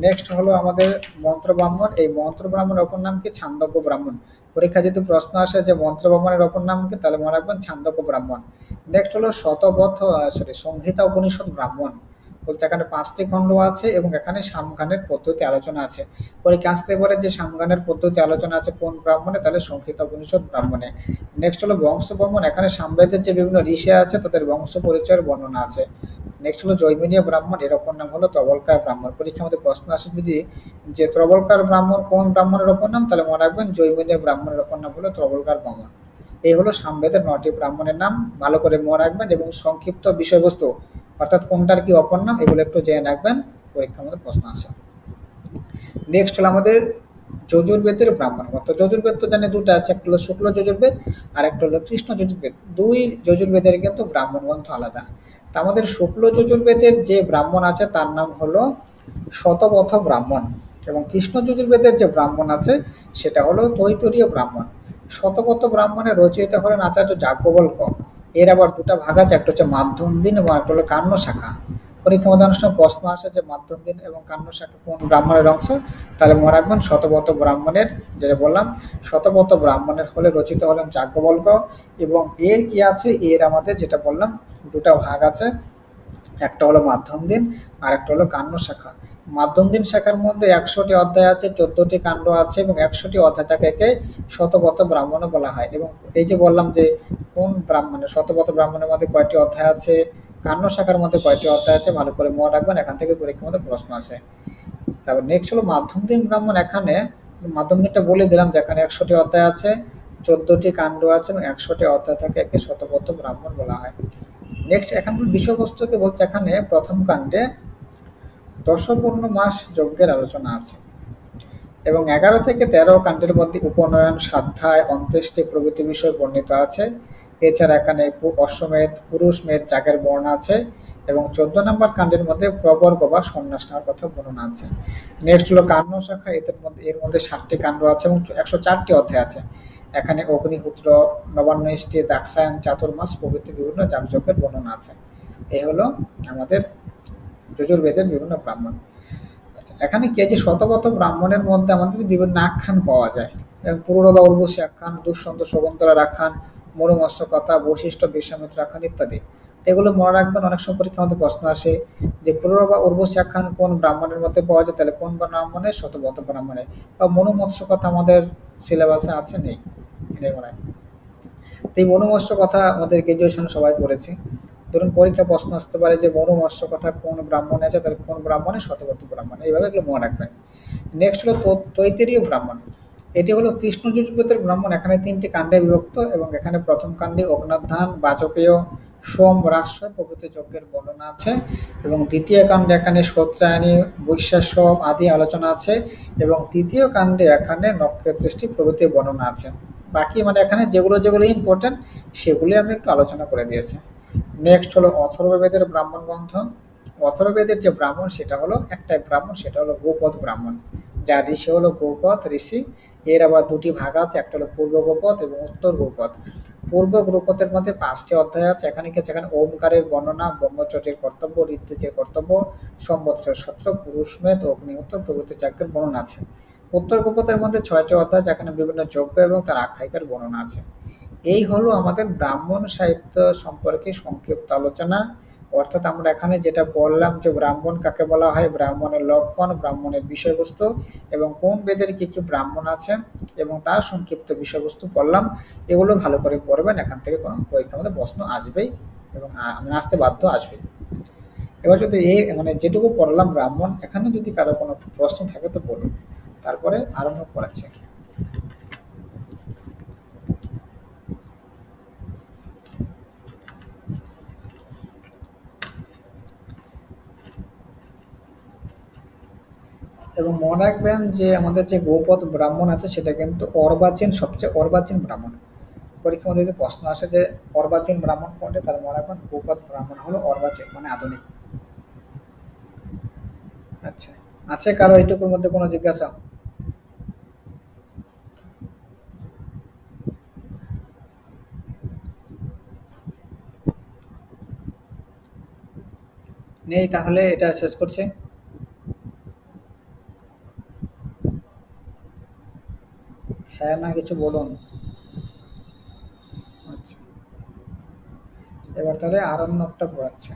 নেক্সট হলো আমাদের মন্ত্র ব্রাহ্মণ। এই মন্ত্র ব্রাহ্মণের অপর নাম কি, ছান্দোগ্য ব্রাহ্মণ। পরীক্ষা যদি প্রশ্ন আসে যে মন্ত্র ব্রাহ্মণের অপর নাম কি, তাহলে মনে রাখবেন ছান্দোগ্য ব্রাহ্মণ। নেক্সট হলো সংহিতা উপনিষদ ব্রাহ্মণ। বলছে এখানে 5টি খণ্ড আছে এবং এখানে সামগানের পদ্ধতি আলোচনা আছে। পরীক্ষা আসতে পারে যে সামগানের পদ্ধতি আলোচনা আছে কোন ব্রাহ্মণে, তাহলে সংহিতা উপনিষদ ব্রাহ্মণে। নেক্সট হলো বংশ ব্রাহ্মণ। এখানে সামবেদের যে বিভিন্ন ঋষি আছে তাদের বংশ পরিচয়ের বর্ণনা আছে। নেক্সট হলো জৈমিনীয় ব্রাহ্মণ। এর অপর নাম হলো ত্রবলকার ব্রাহ্মণ। পরীক্ষার মধ্যে প্রশ্ন আসে যদি যে ত্রবলকার ব্রাহ্মণ কোন ব্রাহ্মণের অপর নাম, তাহলে মনে রাখবেন জৈমিনীয় ব্রাহ্মণের অপর নাম হলো ত্রবলকার ব্রাহ্মণ। এই হলো সামবেদের 9টি ব্রাহ্মণের নাম, ভালো করে মনে রাখবেন এবং সংক্ষিপ্ত বিষয়বস্তু অর্থাৎ কোনটার কি অপর নাম এগুলো একটু জেনে রাখবেন, পরীক্ষার মধ্যে প্রশ্ন আসে। নেক্সট হলো আমাদের যজুর্বেদের ব্রাহ্মণ। তো যজুর্বেদ তো জানি দুটো আছে, একটা হলো শুক্ল যজুর্বেদ আর একটা হলো কৃষ্ণ যজুর্বেদ। দুই যজুর্বেদের কিন্তু ব্রাহ্মণ গ্রন্থ আলাদা। তা আমাদের শুক্ল যজুর্বেদের যে ব্রাহ্মণ আছে তার নাম হলো শতপথ ব্রাহ্মণ, এবং কৃষ্ণ যজুর্বেদের যে ব্রাহ্মণ আছে সেটা হলো তৈতরীয় ব্রাহ্মণ। শতপথ ব্রাহ্মণের রচয়িতা হলেন আচার্য যাজ্ঞবল্ক্য। এর আবার দুটা ভাগ আছে, একটা হচ্ছে মাধ্যম দিন এবং একটা হলো কান্য শাখা। পরীক্ষার মধ্যে অনেক সময় প্রশ্ন আসে যে মাধ্যম দিন এবং কান্য শাখা কোন ব্রাহ্মণের অংশ, তাহলে মনে রাখবেন শতপথ ব্রাহ্মণের, যেটা বললাম শতপথ ব্রাহ্মণের হলে রচিত হলেন যাজ্ঞবল্ক্য। এবং এর কি আছে, এর আমাদের যেটা বললাম দুটা ভাগ আছে, একটা হলো মাধ্যম দিন আর একটা হলো কান্য শাখা। মাধ্যম দিন শাখার মধ্যে 100টি অধ্যায় আছে, 14টি কাণ্ড আছে এবং 100টি অধ্যায় থাকে শতপথ ব্রাহ্মণ বলা হয়। এবং এই যে বললাম যে কোন ব্রাহ্মণের শতপথ ব্রাহ্মণের মধ্যে কয়টি অধ্যায় আছে, কান্য শাখার মধ্যে কয়টি অধ্যায় আছে, ভালো করে মনে রাখবেন, এখান থেকে পরীক্ষার মধ্যে প্রশ্ন আসে। তারপর নেক্সট হলো মাধ্যম দিন ব্রাহ্মণ। এখানে মাধ্যম দিনটা বলে দিলাম যে এখানে 100টি অধ্যায় আছে, 14টি কাণ্ড আছে এবং 100টি অধ্যায় থাকে, একে শতপথ ব্রাহ্মণ বলা হয়। নেক্সট এখানকার বিষয়বস্তুকে বলছে, এখানে প্রথম কাণ্ডে দশপূর্ণ মাস যজ্ঞের আলোচনা আছে এবং 11 থেকে 13 কাণ্ডের মধ্যে উপনয়ন, স্বাধ্যায়, অন্ত্যেষ্টি প্রভৃতি বিষয় বর্ণিত আছে। এছাড়া এখানে অশ্বমেধ, পুরুষ মেধ যাগের বর্ণনা আছে এবং 14 নম্বর কাণ্ডের মধ্যে প্রবর্গ বা সন্ন্যাস নেওয়ার কথা বর্ণনা আছে। নেক্সট হলো কান্য শাখা, এর মধ্যে 60টি কাণ্ড আছে এবং 104টি অধ্যায় আছে। এখানে অগ্নিহোত্র, নবান্নষ্টি, দাক্ষায়ন, চাতুর্মাস প্রভৃতি বিভিন্ন যাগযজ্ঞের বর্ণনা আছে। এই হলো আমাদের যজুর্বেদের বিভিন্ন ব্রাহ্মণ। আচ্ছা, এখানে কি আছে, শতপথ ব্রাহ্মণের মধ্যে আমাদের বিভিন্ন আখ্যান পাওয়া যায়, পুরুর বা উর্বশী আখ্যান, দুষ্যন্ত শকুন্তলার আখ্যান, মরুমৎস্য কথা, বৈশিষ্ট্য, বিশ্বামিত্র আখ্যান ইত্যাদি। এগুলো মনে রাখবেন, অনেক সময় পরীক্ষার মধ্যে প্রশ্ন আসে যে পুরুর বা উর্বশী আখ্যান কোন ব্রাহ্মণের মধ্যে পাওয়া যায়, তাহলে কোন ব্রাহ্মণে, শতপথ ব্রাহ্মণে। বা মনুমৎস্য কথা আমাদের সিলেবাসে আছে নেই, এটাই মনে হয়। তো এই মনুমৎস্য কথা আমাদের গ্রাজুয়েশন সবাই পড়েছি। ধরুন পরীক্ষা প্রশ্ন আসতে পারে যে মনুমৎস্য কথা কোন ব্রাহ্মণে আছে, তাহলে কোন ব্রাহ্মণে, শতপথ ব্রাহ্মণ, এইভাবে এগুলো মনে রাখবেন। নেক্সট হলো তৈত্তিরীয় ব্রাহ্মণ। এটি হলো কৃষ্ণ যজুর্বেদের ব্রাহ্মণ। এখানে 3টি কাণ্ডে বিভক্ত এবং এখানে প্রথম কাণ্ডে অগ্নাধান, বাজপেয়, সোম, রাজস্ব প্রভৃতি যজ্ঞের বর্ণনা আছে এবং দ্বিতীয় কাণ্ডে এখানে সত্যায়নী, বৈশ্বাস্য আদি আলোচনা আছে এবং তৃতীয় কাণ্ডে এখানে নক্ষত্রষ্টি প্রভৃতি বর্ণনা আছে। বাকি মানে এখানে যেগুলো যেগুলো ইম্পর্টেন্ট সেগুলি আমি একটু আলোচনা করে দিয়েছি। নেক্সট হলো অথর্ববেদের ব্রাহ্মণ গ্রন্থ। অথর্ববেদের যে ব্রাহ্মণ সেটা হলো একটাই ব্রাহ্মণ, সেটা হলো গোপদ ব্রাহ্মণ, যার ঋষি হলো গৌপদ ঋষি। এর আবার দুটি ভাগ আছে, একটা হলো পূর্ব গোপদ এবং উত্তর গোপদ। পূর্ব গোপদের মধ্যে 5টি অধ্যায় আছে। এখানে কি, সেখানে ওমকারের বর্ণনা, ব্রহ্মচর্যের কর্তব্য, ঋতুজের কর্তব্য, সম্বৎসর সত্র, পুরুষমেধ, অগ্নিহোত্র প্রভৃতি যজ্ঞের বর্ণনা আছে। উত্তর গোপদের মধ্যে 6টি অধ্যায়, যেখানে বিভিন্ন যজ্ঞ এবং তার আখ্যায়িকার বর্ণনা আছে। এই হলো আমাদের ব্রাহ্মণ সাহিত্য সম্পর্কে সংক্ষিপ্ত আলোচনা। অর্থাৎ আমরা এখানে যেটা বললাম যে ব্রাহ্মণ কাকে বলা হয়, ব্রাহ্মণের লক্ষণ, ব্রাহ্মণের বিষয়বস্তু এবং কোন বেদের কি কি ব্রাহ্মণ আছে এবং তার সংক্ষিপ্ত বিষয়বস্তু পড়লাম। এগুলো ভালো করে পড়বেন, এখান থেকে কোনো পরীক্ষার মধ্যে প্রশ্ন আসবেই এবং আসতে বাধ্য আসবেই। এবার যদি এই মানে যেটুকু পড়লাম ব্রাহ্মণ, এখানে যদি কারো কোনো প্রশ্ন থাকে তো বলুন, তারপরে আরম্ভ করাচ্ছি। এবং মনে রাখবেন যে আমাদের যে গৌপদ ব্রাহ্মণ আছে সেটা কিন্তু অর্বাচীন, সবচেয়ে অর্বাচীন ব্রাহ্মণ। পরীক্ষার মধ্যে যদি প্রশ্ন আসে যে অর্বাচীন ব্রাহ্মণ কোনটি, তাহলে মনে রাখবেন গৌপদ ব্রাহ্মণ হলো অর্বাচীন, মানে আধুনিক। আচ্ছা, আছে কারো এইটুকুর মধ্যে কোনো জিজ্ঞাসা? নেই, তাহলে এটা শেষ করছে। হ্যাঁ না কিছু বলুন। আচ্ছা, এবার তাহলে আরণ্যকটা পড়াচ্ছে।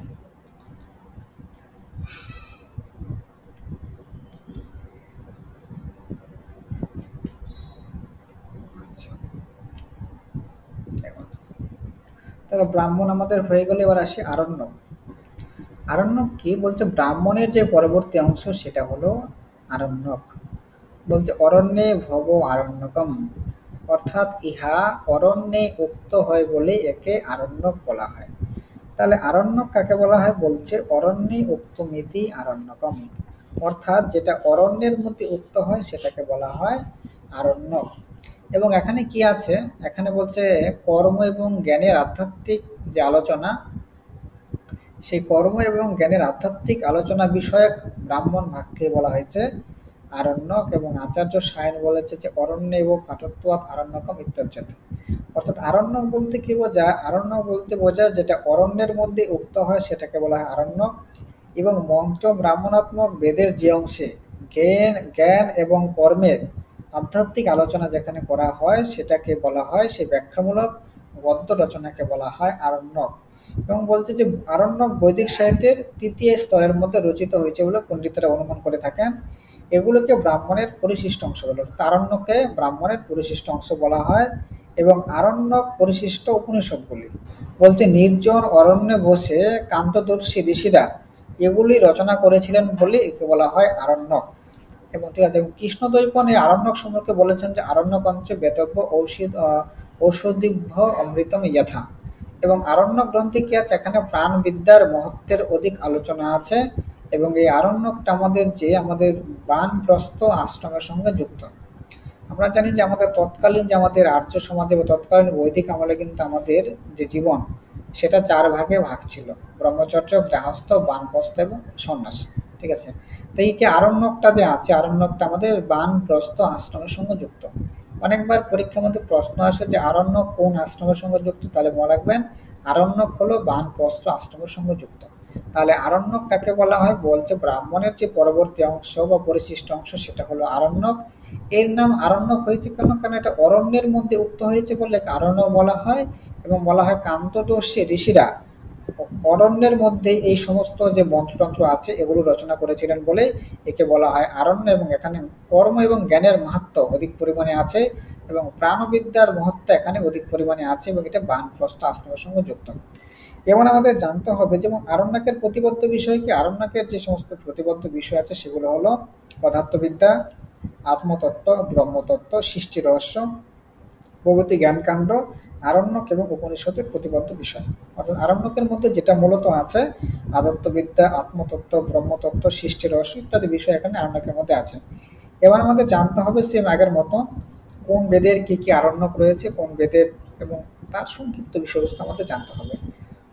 আচ্ছা, এখন তাহলে ব্রাহ্মণ আমাদের হয়ে গেলে এবার আসি আরণ্যক। আরণ্যক কি বলছে, ব্রাহ্মণের যে পরবর্তী অংশ সেটা হলো আরণ্যক। বলছে অরণ্যে ভব আরণ্যকম, অর্থাৎ ইহা অরণ্যে উক্ত হয় বলে একে আরণ্যক বলা হয়। তাহলে আরণ্যক কাকে বলা হয়, বলছে অরণ্যে উক্তমিতি আরণ্যকম, অর্থাৎ যেটা অরণ্যের মধ্যে উক্ত হয় সেটাকে বলা হয় আরণ্যক। এবং এখানে কি আছে, এখানে বলছে কর্ম এবং জ্ঞানের আধ্যাত্মিক যে আলোচনা, সেই কর্ম এবং জ্ঞানের আধ্যাত্মিক আলোচনা বিষয়ক ব্রাহ্মণ ভাগকে বলা হয়েছে আরণ্যক। এবং আচার্য সায়ন বলেছে যে অরণ্য এবং পাঠত্বাৎ আরণ্যকম ইত্যর্থ। অর্থাৎ আরণ্যক বলতে কি বোঝায়, আরণ্যক বলতে বোঝায় যেটা অরণ্যের মধ্যে উক্ত হয় সেটাকে বলা হয় আরণ্যক, এবং মন্ত্র ব্রাহ্মণাত্মক বেদের যে অংশে জ্ঞান জ্ঞান এবং কর্মের আধ্যাত্মিক আলোচনা যেখানে করা হয় সেটাকে বলা হয়, সেই ব্যাখ্যামূলক গদ্য রচনাকে বলা হয় আরণ্যক। এবং বলছে যে আরণ্যক বৈদিক সাহিত্যের তৃতীয় স্তরের মধ্যে রচিত হয়েছে বলে পণ্ডিতরা অনুমান করে থাকেন। এগুলোকে ব্রাহ্মণের পরিশিষ্ট অংশ বলে, আরণ্যকে ব্রাহ্মণের পরিশিষ্ট অংশ বলা হয়। এবং আরণ্যক পরিশিষ্ট উপনিষদগুলি বলছে নির্জন অরণ্যে বসে কান্তদর্শী ঋষিরা এগুলি রচনা করেছিলেন বলে একে বলা হয় আরণ্যক। এবং ঠিক আছে, এবং কৃষ্ণদ্বৈপায়ন এই আরণ্যক সম্পর্কে বলেছেন যে আরণ্যক অঞ্চে বেতব্য ঔষধিভ্য অমৃতম যথা। এবং আরণ্যক গ্রন্থে কি আছে, এখানে প্রাণবিদ্যার মহত্বের অধিক আলোচনা আছে। এবং এই আরণ্যকটা আমাদের বানপ্রস্থ আশ্রমের সঙ্গে যুক্ত। আমরা জানি যে আমাদের তৎকালীন যে আমাদের আর্য সমাজে বা তৎকালীন বৈদিক আমলে কিন্তু আমাদের যে জীবন সেটা 4 ভাগে ভাগ ছিল: ব্রহ্মচর্য, গৃহস্থ, বানপ্রস্থ এবং সন্ন্যাস। ঠিক আছে, তো এই যে আরণ্যকটা যে আছে, আরণ্যকটা আমাদের বানপ্রস্থ আশ্রমের সঙ্গে যুক্ত। অনেকবার পরীক্ষার মধ্যে প্রশ্ন আসে যে আরণ্যক কোন আশ্রমের সঙ্গে যুক্ত, তাহলে মনে রাখবেন আরণ্যক হলো বানপ্রস্থ আশ্রমের সঙ্গে যুক্ত। তাহলে আরণ্যক কাকে বলা হয়, বলছে ব্রাহ্মণের যে পরবর্তী অংশ বা পরিশিষ্ট অংশ সেটা হলো আরণ্যক। এর নাম আরণ্যক হয়েছে কেন, কারণ এটা অরণ্যের মধ্যে উক্ত হয়েছে বলে আরণ্যক বলা হয়। এবং বলা হয় কান্তদর্শী ঋষিরা অরণ্যের মধ্যে এই সমস্ত যে মন্ত্রতন্ত্র আছে এগুলো রচনা করেছিলেন বলে একে বলা হয় আরণ্য। এবং এখানে কর্ম এবং জ্ঞানের মাহাত্ম্য অধিক পরিমাণে আছে এবং প্রাণবিদ্যার মহত্ব এখানে অধিক পরিমাণে আছে, এবং এটা বানপ্রস্থ আশ্রমের সঙ্গে যুক্ত। এবং আমাদের জানতে হবে যেমন আরণ্যকের প্রতিবদ্ধ বিষয় কি, আরণ্যকের যে সমস্ত প্রতিবদ্ধ বিষয় আছে সেগুলো হলো পদার্থবিদ্যা, আত্মতত্ত্ব, ব্রহ্মতত্ত্ব, সৃষ্টি রহস্য প্রভৃতি জ্ঞানকাণ্ড আরণ্যক এবং উপনিষদের প্রতিবদ্ধ বিষয়। অর্থাৎ আরণ্যকের মধ্যে যেটা মূলত আছে আদত্তবিদ্যা, আত্মতত্ত্ব, ব্রহ্মতত্ত্ব, সৃষ্টি রহস্য ইত্যাদি বিষয় এখানে আরণ্যকের মধ্যে আছে। এবার আমাদের জানতে হবে সেম আগের মতো কোন বেদের কি কি আরণ্যক রয়েছে, কোন বেদের, এবং তার সংক্ষিপ্ত বিষয়বস্তু আমাদের জানতে হবে।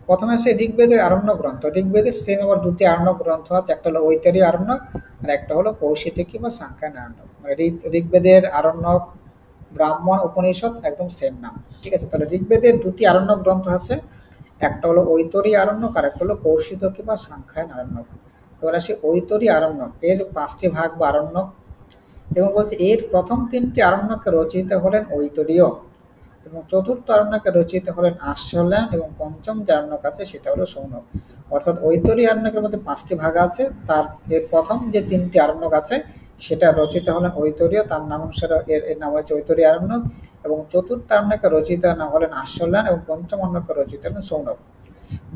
প্রথমে আছে ঋগ্বেদের আরণ্যক গ্রন্থ। ঋগ্বেদের সেম আবার দুটি আরণ্যক গ্রন্থ আছে, একটা হলো ঐতরেয় আরণ্যক আর একটা হলো কৌশিতকী বা সাংখ্যায়ন আরণ্যক। মানে ঋগ্বেদের আরণ্যক, ব্রাহ্মণ, উপনিষদ একদম সেম নাম। ঠিক আছে, তাহলে ঋগ্বেদের দুটি আরণ্যক গ্রন্থ আছে, একটা হলো ঐতরী আরণ্যক আর একটা হলো কৌশিতকী বা সাংখ্যায়ন আরণ্যক। এবার আসি ঐতরী আরণ্যক, এর 5টি ভাগ বা আরণ্যক। এবং বলছে এর প্রথম 3টি আরণ্যকে রচিত হলেন ঐতরীয়, এবং চতুর্থ আরণ্যকে রচিত হলেন আশ্রয়ন, এবং পঞ্চম যে আরণ্যক আছে সেটা হলো সৌনক। অর্থাৎ ঐতরী আরণ্যকের মধ্যে 5টি ভাগ আছে, তার এর প্রথম যে 3টি আরণ্যক আছে সেটা রচিত হলেন ঐতরীয়, তার নাম অনুসারে এর নাম হচ্ছে ঐতরী আরণ্যক। এবং চতুর্থ আরণ্যকে রচিত নাম হলেন আশ্রয়ন, এবং পঞ্চম আরণ্যকে রচিত হলেন সৌনক।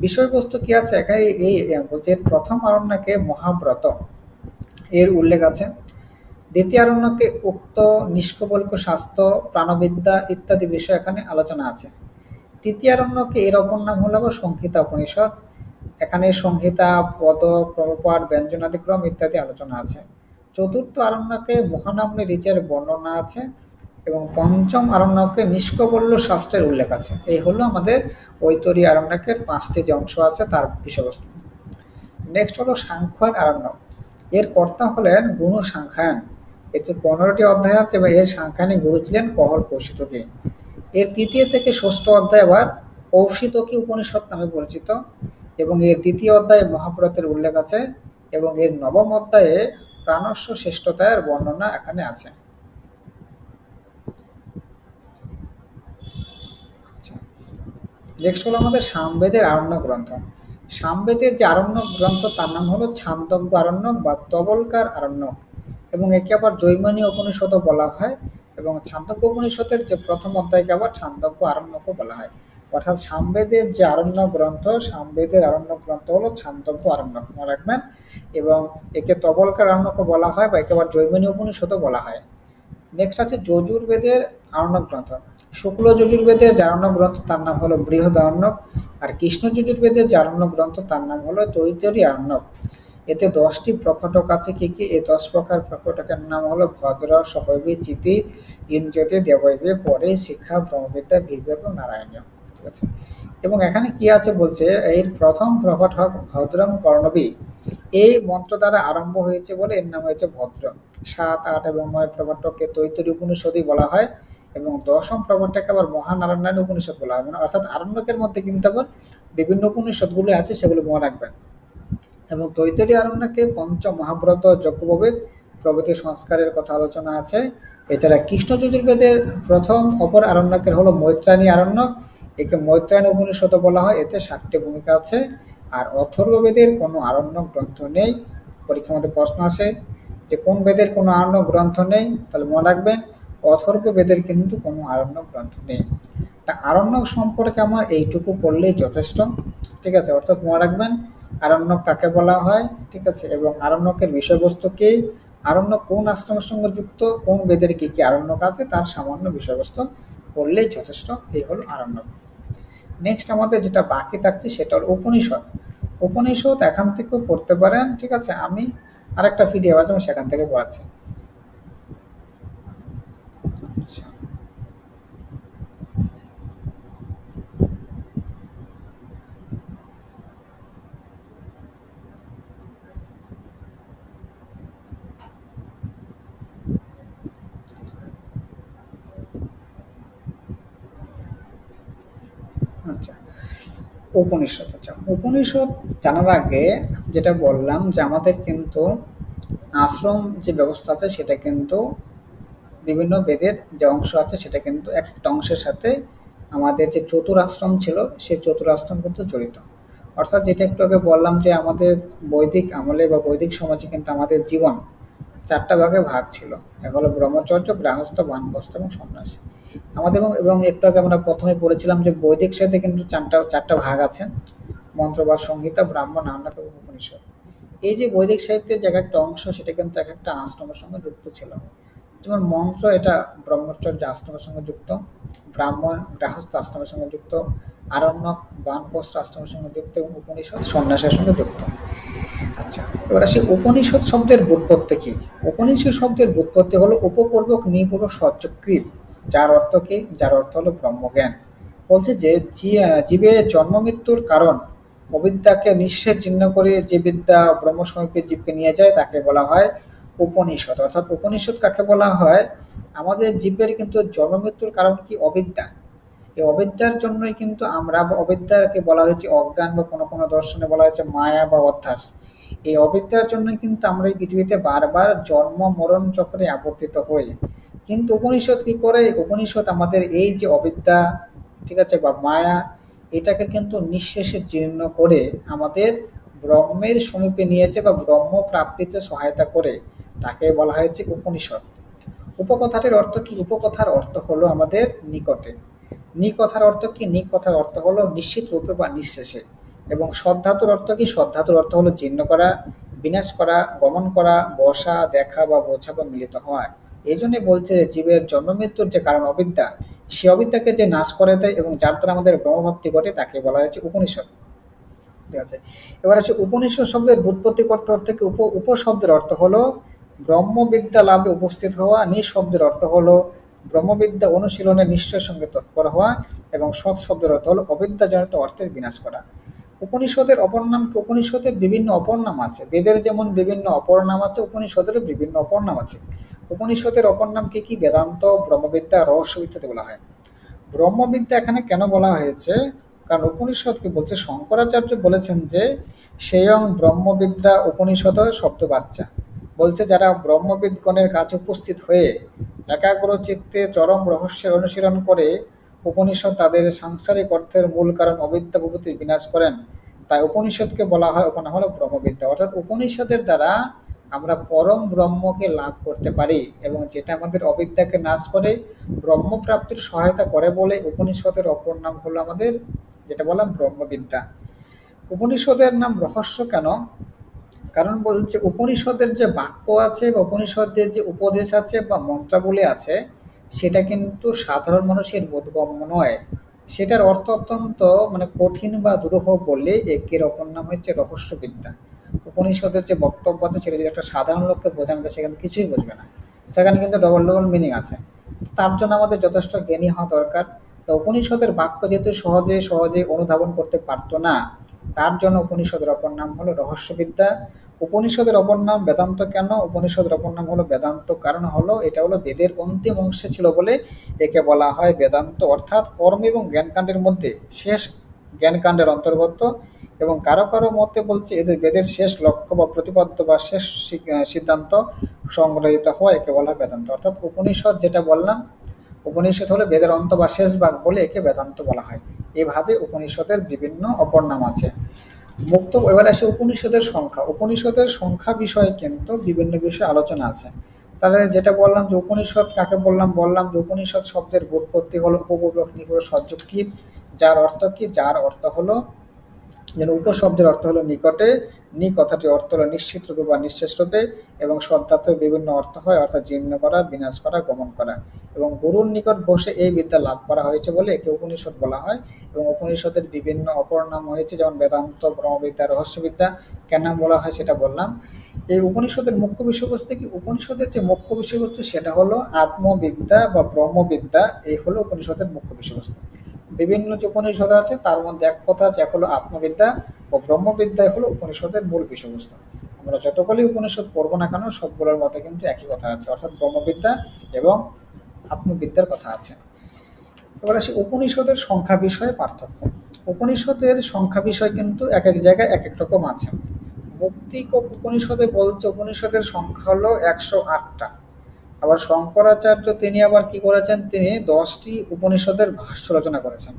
বিষয়বস্তু কি আছে এখানে, এই বলছে এর প্রথম আরণ্যকে মহাব্রত এর উল্লেখ আছে। দ্বিতীয় আরণ্যকে উক্ত, নিষ্কবল্ক শাস্ত্র, প্রাণবিদ্যা ইত্যাদি বিষয় এখানে আলোচনা আছে। তৃতীয় আরণ্যকে এর অপর নাম হলো আবার সংহিতা উপনিষদ, এখানে সংহিতা, পদ, ক্রমপাঠ, ব্যঞ্জনাদিক্রম ইত্যাদি আলোচনা আছে। চতুর্থ আরণ্যকে মহানাম্নী ঋচের বর্ণনা আছে, এবং পঞ্চম আরণ্যকে নিষ্কবল্য শাস্ত্রের উল্লেখ আছে। এই হলো আমাদের ঐতরী আরণ্যকের 5টি যে অংশ আছে তার বিষয়বস্তু। নেক্সট হলো সাংখ্যায়ন আরণ্যক। এর কর্তা হলেন গুণ সাংখ্যায়ন। এতে 15টি অধ্যায় আছে এবং এর সাংখ্যায়নিক গুরু ছিলেন কহল কৌশিতকী। এর তৃতীয় থেকে ষষ্ঠ অধ্যায় আবার কৌশিতকী উপনিষদ নামে পরিচিত, এবং এর দ্বিতীয় অধ্যায়ে মহাব্রতের উল্লেখ আছে, এবং এর নবম অধ্যায়ে প্রাণস্য শ্রেষ্ঠতার বর্ণনা এখানে আছে। আচ্ছা, নেক্সট হলো আমাদের সামবেদের আরণ্যক গ্রন্থ। সামবেদের যে আরণ্যক গ্রন্থ তার নাম হলো ছান্দজ্ঞ আরণ্যক বা তবলকার আরণ্যক, এবং একে আবার জৈমিনী উপনিষদও বলা হয়। এবং ছান্দজ্ঞ উপনিষদের যে প্রথম অধ্যায়কে আবার ছান্দজ্ঞ আরণ্যকও বলা হয়। অর্থাৎ সামবেদের যে আরণ্যক গ্রন্থ, সামবেদের আরণ্যক গ্রন্থ হলো ছান্দজ্ঞ আরণ্যক, মনে রাখবেন। এবং একে তবলকার আরণ্যকও বলা হয় বা একে আবার জৈমিনী উপনিষদও বলা হয়। নেক্সট আছে যজুর্বেদের আরণ্যক গ্রন্থ। শুক্ল যজুর্বেদের যে আরণ্যক গ্রন্থ তার নাম হলো বৃহৎ আরণ্যক, আর কৃষ্ণ যজুর্বেদের যে আরণ্যক গ্রন্থ তার নাম হলো তৈতরী আরণ্যক। এতে 10টি প্রকটক আছে। কি কি? এই 10 প্রকার প্রকটকের নাম হলো ভদ্র, সহৈবী, চিতি, ইন্দ্রতে, দেবৈবে, পরে, শিক্ষা, ব্রহ্মবিদ্যা, বিবেক ও নারায়ণীয়। ঠিক আছে, এবং এখানে কি আছে বলছে এর প্রথম প্রকটক ভদ্রম কর্ণবী, এই মন্ত্র দ্বারা আরম্ভ হয়েছে বলে এর নাম হয়েছে ভদ্র। 7, 8 এবং 9 প্রবর্তককে তৈতরী উপনিষদই বলা হয়, এবং 10ম প্রবর্তককে আবার মহানারায়ণ উপনিষদ বলা হয়। মানে অর্থাৎ আরণ্যকের মধ্যে কিন্তু আবার বিভিন্ন উপনিষদগুলো আছে, সেগুলো মনে রাখবেন। এবং তৈতরী আরণ্যকে পঞ্চ মহাব্রত যজ্ঞোপবেদ প্রভৃতি সংস্কারের কথা আলোচনা আছে। এছাড়া কৃষ্ণ যজুর্বেদের প্রথম অপর আরণ্যকের হলো মৈত্রায়ণী আরণ্যক, একে মৈত্রায়ণ উপনিষদ বলা হয়, এতে 7টি ভূমিকা আছে। আর অথর্ববেদের কোনো আরণ্যক গ্রন্থ নেই। পরীক্ষার মধ্যে প্রশ্ন আসে যে কোন বেদের কোনো আরণ্যক গ্রন্থ নেই, তাহলে মনে রাখবেন অথর্ব বেদের কিন্তু কোনো আরণ্যক গ্রন্থ নেই। তা আরণ্যক সম্পর্কে আমার এইটুকু পড়লেই যথেষ্ট, ঠিক আছে। অর্থাৎ মনে রাখবেন আরণ্যক কাকে বলা হয়, ঠিক আছে, এবং আরণ্যকের বিষয়বস্তু কি, আরণ্যক কোন আশ্রমের সঙ্গে যুক্ত, কোন বেদের কি কি আরণ্যক আছে, তার সামান্য বিষয়বস্তু পড়লেই যথেষ্ট। এই হলো আরণ্যক। নেক্সট আমাদের যেটা বাকি থাকছে সেটা হলো উপনিষদ। উপনিষদ এখান থেকেও পড়তে পারেন, ঠিক আছে। আমি আরেকটা ভিডিও আছে, আমি সেখান থেকে পড়াচ্ছি। আচ্ছা, আচ্ছা, উপনিষদ। আচ্ছা, উপনিষদ জানার আগে যেটা বললাম যে আমাদের কিন্তু আশ্রম যে ব্যবস্থা আছে সেটা কিন্তু বিভিন্ন বেদের যে অংশ আছে সেটা কিন্তু এক একটা অংশের সাথে আমাদের যে চতুরাশ্রম ছিল সেই চতুরাশ্রম কিন্তু জড়িত। অর্থাৎ যেটা একটু আগে বললাম যে আমাদের বৈদিক আমলে বা বৈদিক সমাজে কিন্তু আমাদের জীবন 4টা ভাগে ভাগ ছিল। এক হলো ব্রহ্মচর্য, গৃহস্থ, বানপ্রস্থ এবং সন্ন্যাসী। আমাদের এবং একটু আগে আমরা প্রথমে পড়েছিলাম যে বৈদিক সাথে কিন্তু চারটা ভাগ আছে: মন্ত্র বা সংহিতা, ব্রাহ্মণ, আরণ্যক এবং উপনিষদ। এই যে বৈদিক সাহিত্যের যে এক একটা অংশ সেটা কিন্তু এক একটা আশ্রমের সঙ্গে যুক্ত ছিল। যেমন মন্ত্র এটা ব্রহ্মচর্য আশ্রমের সঙ্গে যুক্ত, ব্রাহ্মণ গৃহস্থ আশ্রমের সঙ্গে যুক্ত, আরণ্যক বানপ্রস্থ আশ্রমের সঙ্গে যুক্ত এবং উপনিষদ সন্ন্যাসের সঙ্গে যুক্ত। আচ্ছা, এবার আসি উপনিষদ শব্দের ব্যুৎপত্তি কি। উপনিষদ শব্দের ব্যুৎপত্তি হলো উপপূর্বক নিপূর্বক সহযোগকৃত, যার অর্থ কি, যার অর্থ হলো ব্রহ্মজ্ঞান। বলছে যে জীবের জন্ম মৃত্যুর কারণ অবিদ্যাকে নিঃশেষ চিহ্ন করে যে বিদ্যা ব্রহ্মসমীপে জীবকে নিয়ে যায় তাকে বলা হয় উপনিষদ। অর্থাৎ উপনিষদ কাকে বলা হয়, আমাদের জীবের কিন্তু জন্ম মৃত্যুর কারণ কি, অবিদ্যা। এই অবিদ্যার জন্যই কিন্তু আমরা, অবিদ্যাকে বলা হয়েছে অজ্ঞান, বা কোনো কোনো দর্শনে বলা হয়েছে মায়া বা অধ্যাস। এই অবিদ্যার জন্যই কিন্তু আমরা এই পৃথিবীতে বারবার জন্ম মরণ চক্রে আবর্তিত হই। কিন্তু উপনিষদ কি করে, উপনিষদ আমাদের এই যে অবিদ্যা, ঠিক আছে, বা মায়া, এটাকে কিন্তু নিঃশেষে জীর্ণ করে আমাদের ব্রহ্মের সমীপে নিয়েছে বা ব্রহ্ম প্রাপ্তিতে সহায়তা করে, তাকে বলা হয়েছে উপনিষদ। উপকথাটির অর্থ কি, উপকথার অর্থ হলো আমাদের নিকটে। নিকথার অর্থ কি, নিকথার অর্থ হলো নিশ্চিত রূপে বা নিঃশেষে। এবং সদ্ধাতুর অর্থ কি, সদ্ধাতুর অর্থ হলো জীর্ণ করা, বিনাশ করা, গমন করা, বসা, দেখা বা বোঝা বা মিলিত হওয়া। এই জন্য বলছে জীবের জন্ম মৃত্যুর যে কারণ অবিদ্যা, সে অবিদ্যাকে যে নাশ করে দেয় এবং যার দ্বারা আমাদের ব্রহ্মপ্রাপ্তি ঘটে তাকে বলা হয়েছে উপনিষদ। ঠিক আছে, এবার আসে উপনিষদ শব্দের ব্যুৎপত্তি করতে অর্থ কি। উপশব্দের অর্থ হলো ব্রহ্মবিদ্যা লাভে উপস্থিত হওয়া, নিঃশব্দের অর্থ হলো ব্রহ্মবিদ্যা অনুশীলনের নিশ্চয়ের সঙ্গে তৎপর হওয়া, এবং সৎ শব্দের অর্থ হলো অবিদ্যাজনিত অর্থের বিনাশ করা। উপনিষদের অপর নাম কি, উপনিষদের বিভিন্ন অপর নাম আছে। বেদের যেমন বিভিন্ন অপর নাম আছে, উপনিষদের বিভিন্ন অপর নাম আছে। উপনিষদের অপর নাম কি কি, বেদান্ত, ব্রহ্মবিদ্যা, রহস্য ইত্যাদি বলা হয়। ব্রহ্মবিদ্যা এখানে কেন বলা হয়েছে, কারণ উপনিষদ কি বলছে, শঙ্করাচার্য বলেছেন যে সেয়ং ব্রহ্মবিদ্যা উপনিষদ শব্দ বাচ্চা। বলছে যারা ব্রহ্মবিদগণের কাছে উপস্থিত হয়ে একাগ্র চিত্তে চরম রহস্যের অনুশীলন করে উপনিষদ তাদের সাংসারিক অর্থের মূল কারণ অবিদ্যা প্রভৃতির বিনাশ করেন, তাই উপনিষদকে বলা হয় ওখানে হলো ব্রহ্মবিদ্যা। অর্থাৎ উপনিষদের দ্বারা আমরা পরম ব্রহ্মকে লাভ করতে পারি, এবং যেটা আমাদের অবিদ্যাকে নাশ করে ব্রহ্মপ্রাপ্তির সহায়তা করে বলে উপনিষদের অপর নাম হলো আমাদের, যেটা বললাম, ব্রহ্মবিদ্যা। উপনিষদের নাম রহস্য কেন, কারণ বলছে উপনিষদের যে বাক্য আছে বা উপনিষদের যে উপদেশ আছে বা মন্ত্রাবলী আছে সেটা কিন্তু সাধারণ মানুষের বোধগম্য নয়। সেটার অর্থ অত্যন্ত কঠিন বা দুরূহ বলে একের অপর নাম হচ্ছে রহস্যবিদ্যা। উপনিষদের যে বক্তব্য আছে সেটা যদি একটা সাধারণ লোককে বোঝানো যায় সেখানে কিছুই বুঝবে না, সেখানে কিন্তু ডবল ডবল মিনিং আছে। তার জন্য আমাদের যথেষ্ট জ্ঞানী হওয়া দরকার। তো উপনিষদের বাক্য যেহেতু সহজে সহজে অনুধাবন করতে পারতো না, তার জন্য উপনিষদের অপর নাম হলো রহস্যবিদ্যা। উপনিষদের অপর নাম বেদান্ত কেন, উপনিষদের অপর নাম হলো বেদান্ত কারণ হলো এটা হলো বেদের অন্তিম অংশে ছিল বলে একে বলা হয় বেদান্ত। অর্থাৎ কর্ম এবং জ্ঞানকাণ্ডের মধ্যে শেষ জ্ঞানকাণ্ডের অন্তর্গত, এবং কারো কারো মতে বলছে এদের বেদের শেষ লক্ষ্য বা প্রতিপাদ্য বা শেষ সিদ্ধান্ত সংগ্রহীত হওয়া একে বলা হয় বেদান্ত। অর্থাৎ উপনিষদ যেটা বললাম, উপনিষদ হলো বেদের অন্ত বা শেষ ভাগ বলে একে বেদান্ত বলা হয়। এভাবে উপনিষদের বিভিন্ন অপর নাম আছে। মুক্ত এবার আসে উপনিষদের সংখ্যা। উপনিষদের সংখ্যা বিষয়ে কিন্তু বিভিন্ন বিষয়ে আলোচনা আছে। তাহলে যেটা বললাম যে উপনিষদ কাকে বললাম যে উপনিষদ শব্দের ব্যুৎপত্তি হলো উপপূর্বক নিকট সহযোগী, যার অর্থ কি? যার অর্থ হলো যেন উপশব্দের অর্থ হলো নিকটে, নি কথাটি অর্থ হলো নিশ্চিত রূপে বা নিঃশেষ রূপে, এবং শব্দার্থের বিভিন্ন অর্থ হয়, অর্থাৎ জীর্ণ করা, বিনাশ করা, গমন করা। এবং গুরুর নিকট বসে এই বিদ্যা লাভ করা হয়েছে বলে একে উপনিষদ বলা হয়। এবং উপনিষদের বিভিন্ন অপর নাম হয়েছে, যেমন বেদান্ত, ব্রহ্মবিদ্যা, রহস্যবিদ্যা। কেন নাম বলা হয় সেটা বললাম। এই উপনিষদের মুখ্য বিষয়বস্তু কি? উপনিষদের যে মুখ্য বিষয়বস্তু সেটা হলো আত্মবিদ্যা বা ব্রহ্মবিদ্যা। এই হলো উপনিষদের মুখ্য বিষয়বস্তু। বিভিন্ন যে উপনিষদ আছে তার মধ্যে এক কথা আছে, এক হলো আত্মবিদ্যা ও ব্রহ্মবিদ্যা হলো উপনিষদের মূল বিষয়বস্তু। আমরা যতগুলি উপনিষদ পড়বো না কেন সবগুলোর মধ্যে কিন্তু একই কথা আছে, অর্থাৎ ব্রহ্মবিদ্যা এবং আত্মবিদ্যার কথা আছে। এবার আসি উপনিষদের সংখ্যা বিষয়ে পার্থক্য। উপনিষদের সংখ্যা বিষয় কিন্তু এক এক জায়গায় এক এক রকম আছে। মুক্তিক উপনিষদে বলছে উপনিষদের সংখ্যা হলো 108টা। আবার শঙ্করাচার্য তিনি আবার কি করেছেন? তিনি 10টি উপনিষদের ভাষ্য রচনা করেছেন।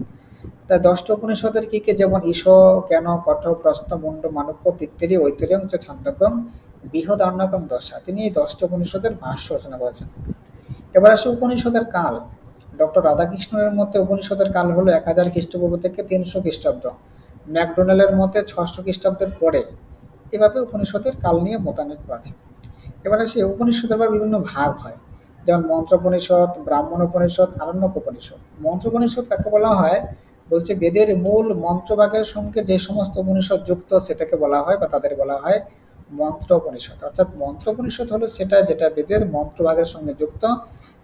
তাই 10টা উপনিষদের কি কি? যেমন ঈশ, জ্ঞান, কঠ, প্রস্থ, মুন্ড, মাণক্য, তিত্তিরি, ঐতরেয়ং চ ছান্দোক্যং, বৃহদারণ্যকং দশা। তিনি এই 10টা উপনিষদের ভাষ্য রচনা করেছেন। এবার আসে উপনিষদের কাল। ডক্টর রাধাকৃষ্ণের মতে উপনিষদের কাল হলো 1000 খ্রিস্টপূর্ব থেকে 300 খ্রিস্টাব্দ। ম্যাকডোনাল্ডের মতে 600 খ্রিস্টাব্দের পরে। এভাবে উপনিষদের কাল নিয়ে মতানৈক্য আছে। এবার আসি উপনিষদের আবার বিভিন্ন ভাগ হয়, যেমন মন্ত্রোপনিষদ, ব্রাহ্মণ উপনিষদ, আরণ্যক উপনিষদ। মন্ত্রোপনিষদ কাকে বলা হয়? বলছে বেদের মূল মন্ত্রভাগের সঙ্গে যে সমস্ত উপনিষদ যুক্ত সেটাকে বলা হয় বা তাদের বলা হয় মন্ত্র উপনিষদ। অর্থাৎ মন্ত্র উপনিষদ হলো সেটা যেটা বেদের মন্ত্রভাগের সঙ্গে যুক্ত,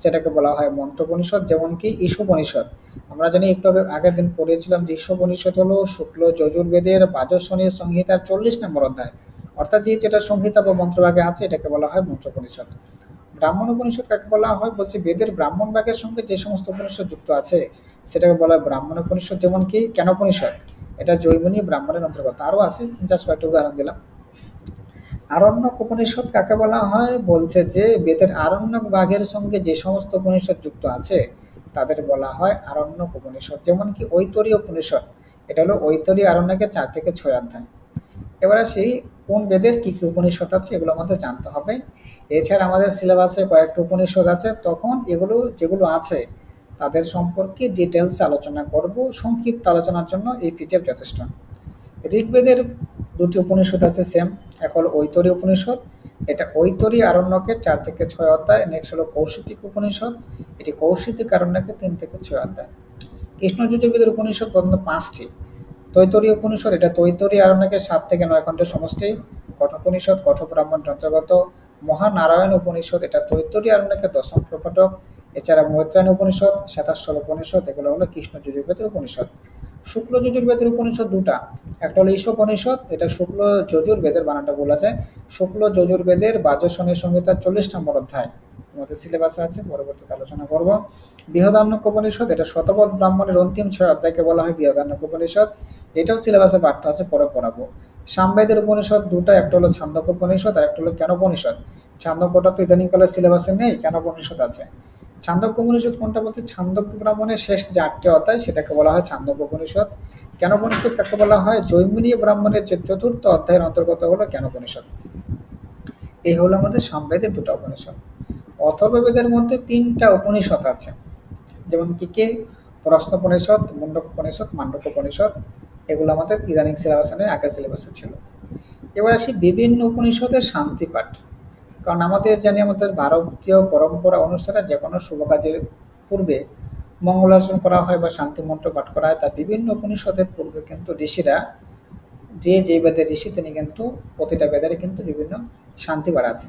সেটাকে বলা হয় মন্ত্র উপনিষদ। যেমন কি ঈশোপনিষদ, আমরা জানি একটু আগের দিন পড়েছিলাম যে ঈশোপনিষদ হলো শুক্ল যজুর্বেদের বাজস্বনী সংহিতার 40 নম্বর অধ্যায়, অর্থাৎ যেহেতু এটা সংহিতা বা মন্ত্রভাগে আছে এটাকে বলা হয় মন্ত্র উপনিষদ। ব্রাহ্মণ উপনিষদ কাকে বলা হয়? বলছে বেদের ব্রাহ্মণ ভাগের সঙ্গে যে সমস্ত উপনিষদ যুক্ত আছে সেটাকে বলা হয় ব্রাহ্মণ উপনিষদ। যেমন কি কেন উপনিষদ, এটা জৈমিনী ব্রাহ্মণের অন্তর্গত। আরো আছে, জাস্ট কয়েকটা উদাহরণ দিলাম। আরণ্যক উপনিষদ কাকে বলা হয়? বলছে যে বেদের আরণ্যক ভাগের সঙ্গে যে সমস্ত উপনিষদ যুক্ত আছে তাদের বলা হয় আরণ্যক উপনিষদ। যেমন কি ঐতরী উপনিষদ, এটা হলো ঐতরী আরণ্যকের 4 থেকে 6 অধ্যায়। এবার আসি কোন বেদের কি কি উপনিষদ আছে এগুলো আমাদের জানতে হবে। এছাড়া আমাদের সিলেবাসে কয়েকটা উপনিষদ আছে, তখন এগুলো যেগুলো আছে তাদের সম্পর্কে ডিটেলস আলোচনা করব। সংক্ষিপ্ত আলোচনার জন্য এই পিডিএফ যথেষ্ট। ঋগ্বেদের 2টি উপনিষদ আছে সেম। এক হলো ঐতরী উপনিষদ, এটা ঐতরী আরণ্যকের 4 থেকে 6 অধ্যায়। নেক্সট হলো কৌশিক উপনিষদ, এটি কৌশিক আরণ্যকের 3 থেকে 6 অধ্যায়। কৃষ্ণ যজুর্বেদের উপনিষদ পর্যন্ত 5টি। তৈতরী উপনিষদ, এটা তৈতরী আরণ্যকের 7 থেকে 9 খণ্ডের সমষ্টি। কঠোপনিষদ কঠোব্রাহ্মণের অন্তর্গত। মহানারায়ণ উপনিষদ, এটা তৈতরী আরণ্যকের 10ম প্রকটক। এছাড়া মৈত্রায়ণ উপনিষদ, শ্বেতাশ্বর উপনিষদ, এগুলো হলো কৃষ্ণ যজুর্বেদের উপনিষদ। শুক্ল যজুর্বেদের উপনিষদ 2টা, একটা হলো ঈশোপনিষদ, এটা শুক্ল যজুর্বেদের, বানানটা বলা যায় শুক্ল যজুর্বেদের বাজস্বনী সংহিতার 40 নম্বর অধ্যায়, আমাদের সিলেবাসে আছে, পরবর্তীতে আলোচনা করব। বৃহদারণ্যক উপনিষদ, এটা শতপথ ব্রাহ্মণের অন্তিম 6 অধ্যায়কে বলা হয় বৃহদারণ্যক উপনিষদ, এটাও সিলেবাসে পাঠ্য আছে, পরে পড়াবো। সামবেদের উপনিষদ 2টা, একটা হলো ছান্দোক্য উপনিষদ আর একটা হলো জ্ঞানোপনিষদ। ছান্দোক্যটা তো ইদানিংকালের সিলেবাসে নেই, জ্ঞানোপনিষদ আছে। ছান্দোক্য উপনিষদ কোনটা? বলতে ছান্দোক্য ব্রাহ্মণের শেষ যে 8টি অধ্যায় সেটাকে বলা হয় ছান্দোক্য উপনিষদ। জ্ঞানোপনিষদ কাকে বলা হয়? জৈমিনী ব্রাহ্মণের যে 4র্থ অধ্যায়ের অন্তর্গত হলো জ্ঞানোপনিষদ। এই হলো আমাদের সামবেদের 2টা উপনিষদ। অথর্ববেদের মধ্যে 3টা উপনিষদ আছে, যেমন কি কে? প্রশ্ন উপনিষদ, মুন্ডক উপনিষদ, মান্ডক উপনিষদ। এগুলো আমাদের ইদানিং সিলেবাসে নেই, আগের সিলেবাসে ছিল। এবার আসি বিভিন্ন উপনিষদের শান্তি পাঠ। কারণ আমাদের জানি আমাদের ভারতীয় পরম্পরা অনুসারে যে কোনো শুভ কাজের পূর্বে মঙ্গলাচরণ করা হয় বা শান্তি মন্ত্র পাঠ করা হয়। তার বিভিন্ন উপনিষদের পূর্বে কিন্তু ঋষিরা, যে বেদের ঋষি তিনি কিন্তু প্রতিটা বেদের কিন্তু বিভিন্ন শান্তিবার আছে।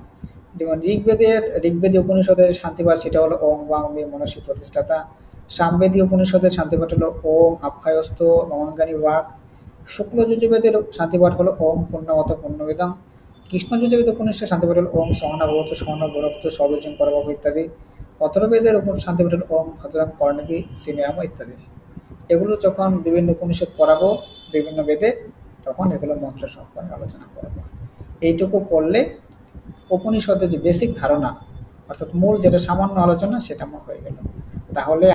যেমন ঋগ্বেদী উপনিষদের শান্তিবার সেটা হলো ওম বাং মে মনসী প্রতিষ্ঠাতা। সামবেদী উপনিষদের শান্তিপাঠ হলো ওম আপ্যায়স্ত মঙ্গানি বাক। শুক্ল যজুর্বেদের শান্তিপাঠ হলো ওম পূর্ণমত পূর্ণবেদম। কৃষ্ণ যজুর্বেদ উপনিষদের শান্তিপাঠ হলো ওম সহনাভবত সহন গোরক্ত সর্বজন করবাবু ইত্যাদি। অথর্ববেদের উপর শান্তিপাঠ হলো ওম খতরং কর্ণবী সিনেয়াম ইত্যাদি। এগুলো যখন বিভিন্ন উপনিষদ পড়াবো বিভিন্ন বেদে, তখন এগুলো মন্ত্র সম্পর্কে আলোচনা করব। এইটুকু পড়লে উপনিষদের যে বেসিক ধারণা, অর্থাৎ মূল যেটা সামান্য আলোচনা, সেটা আমার হয়ে গেল। তাহলে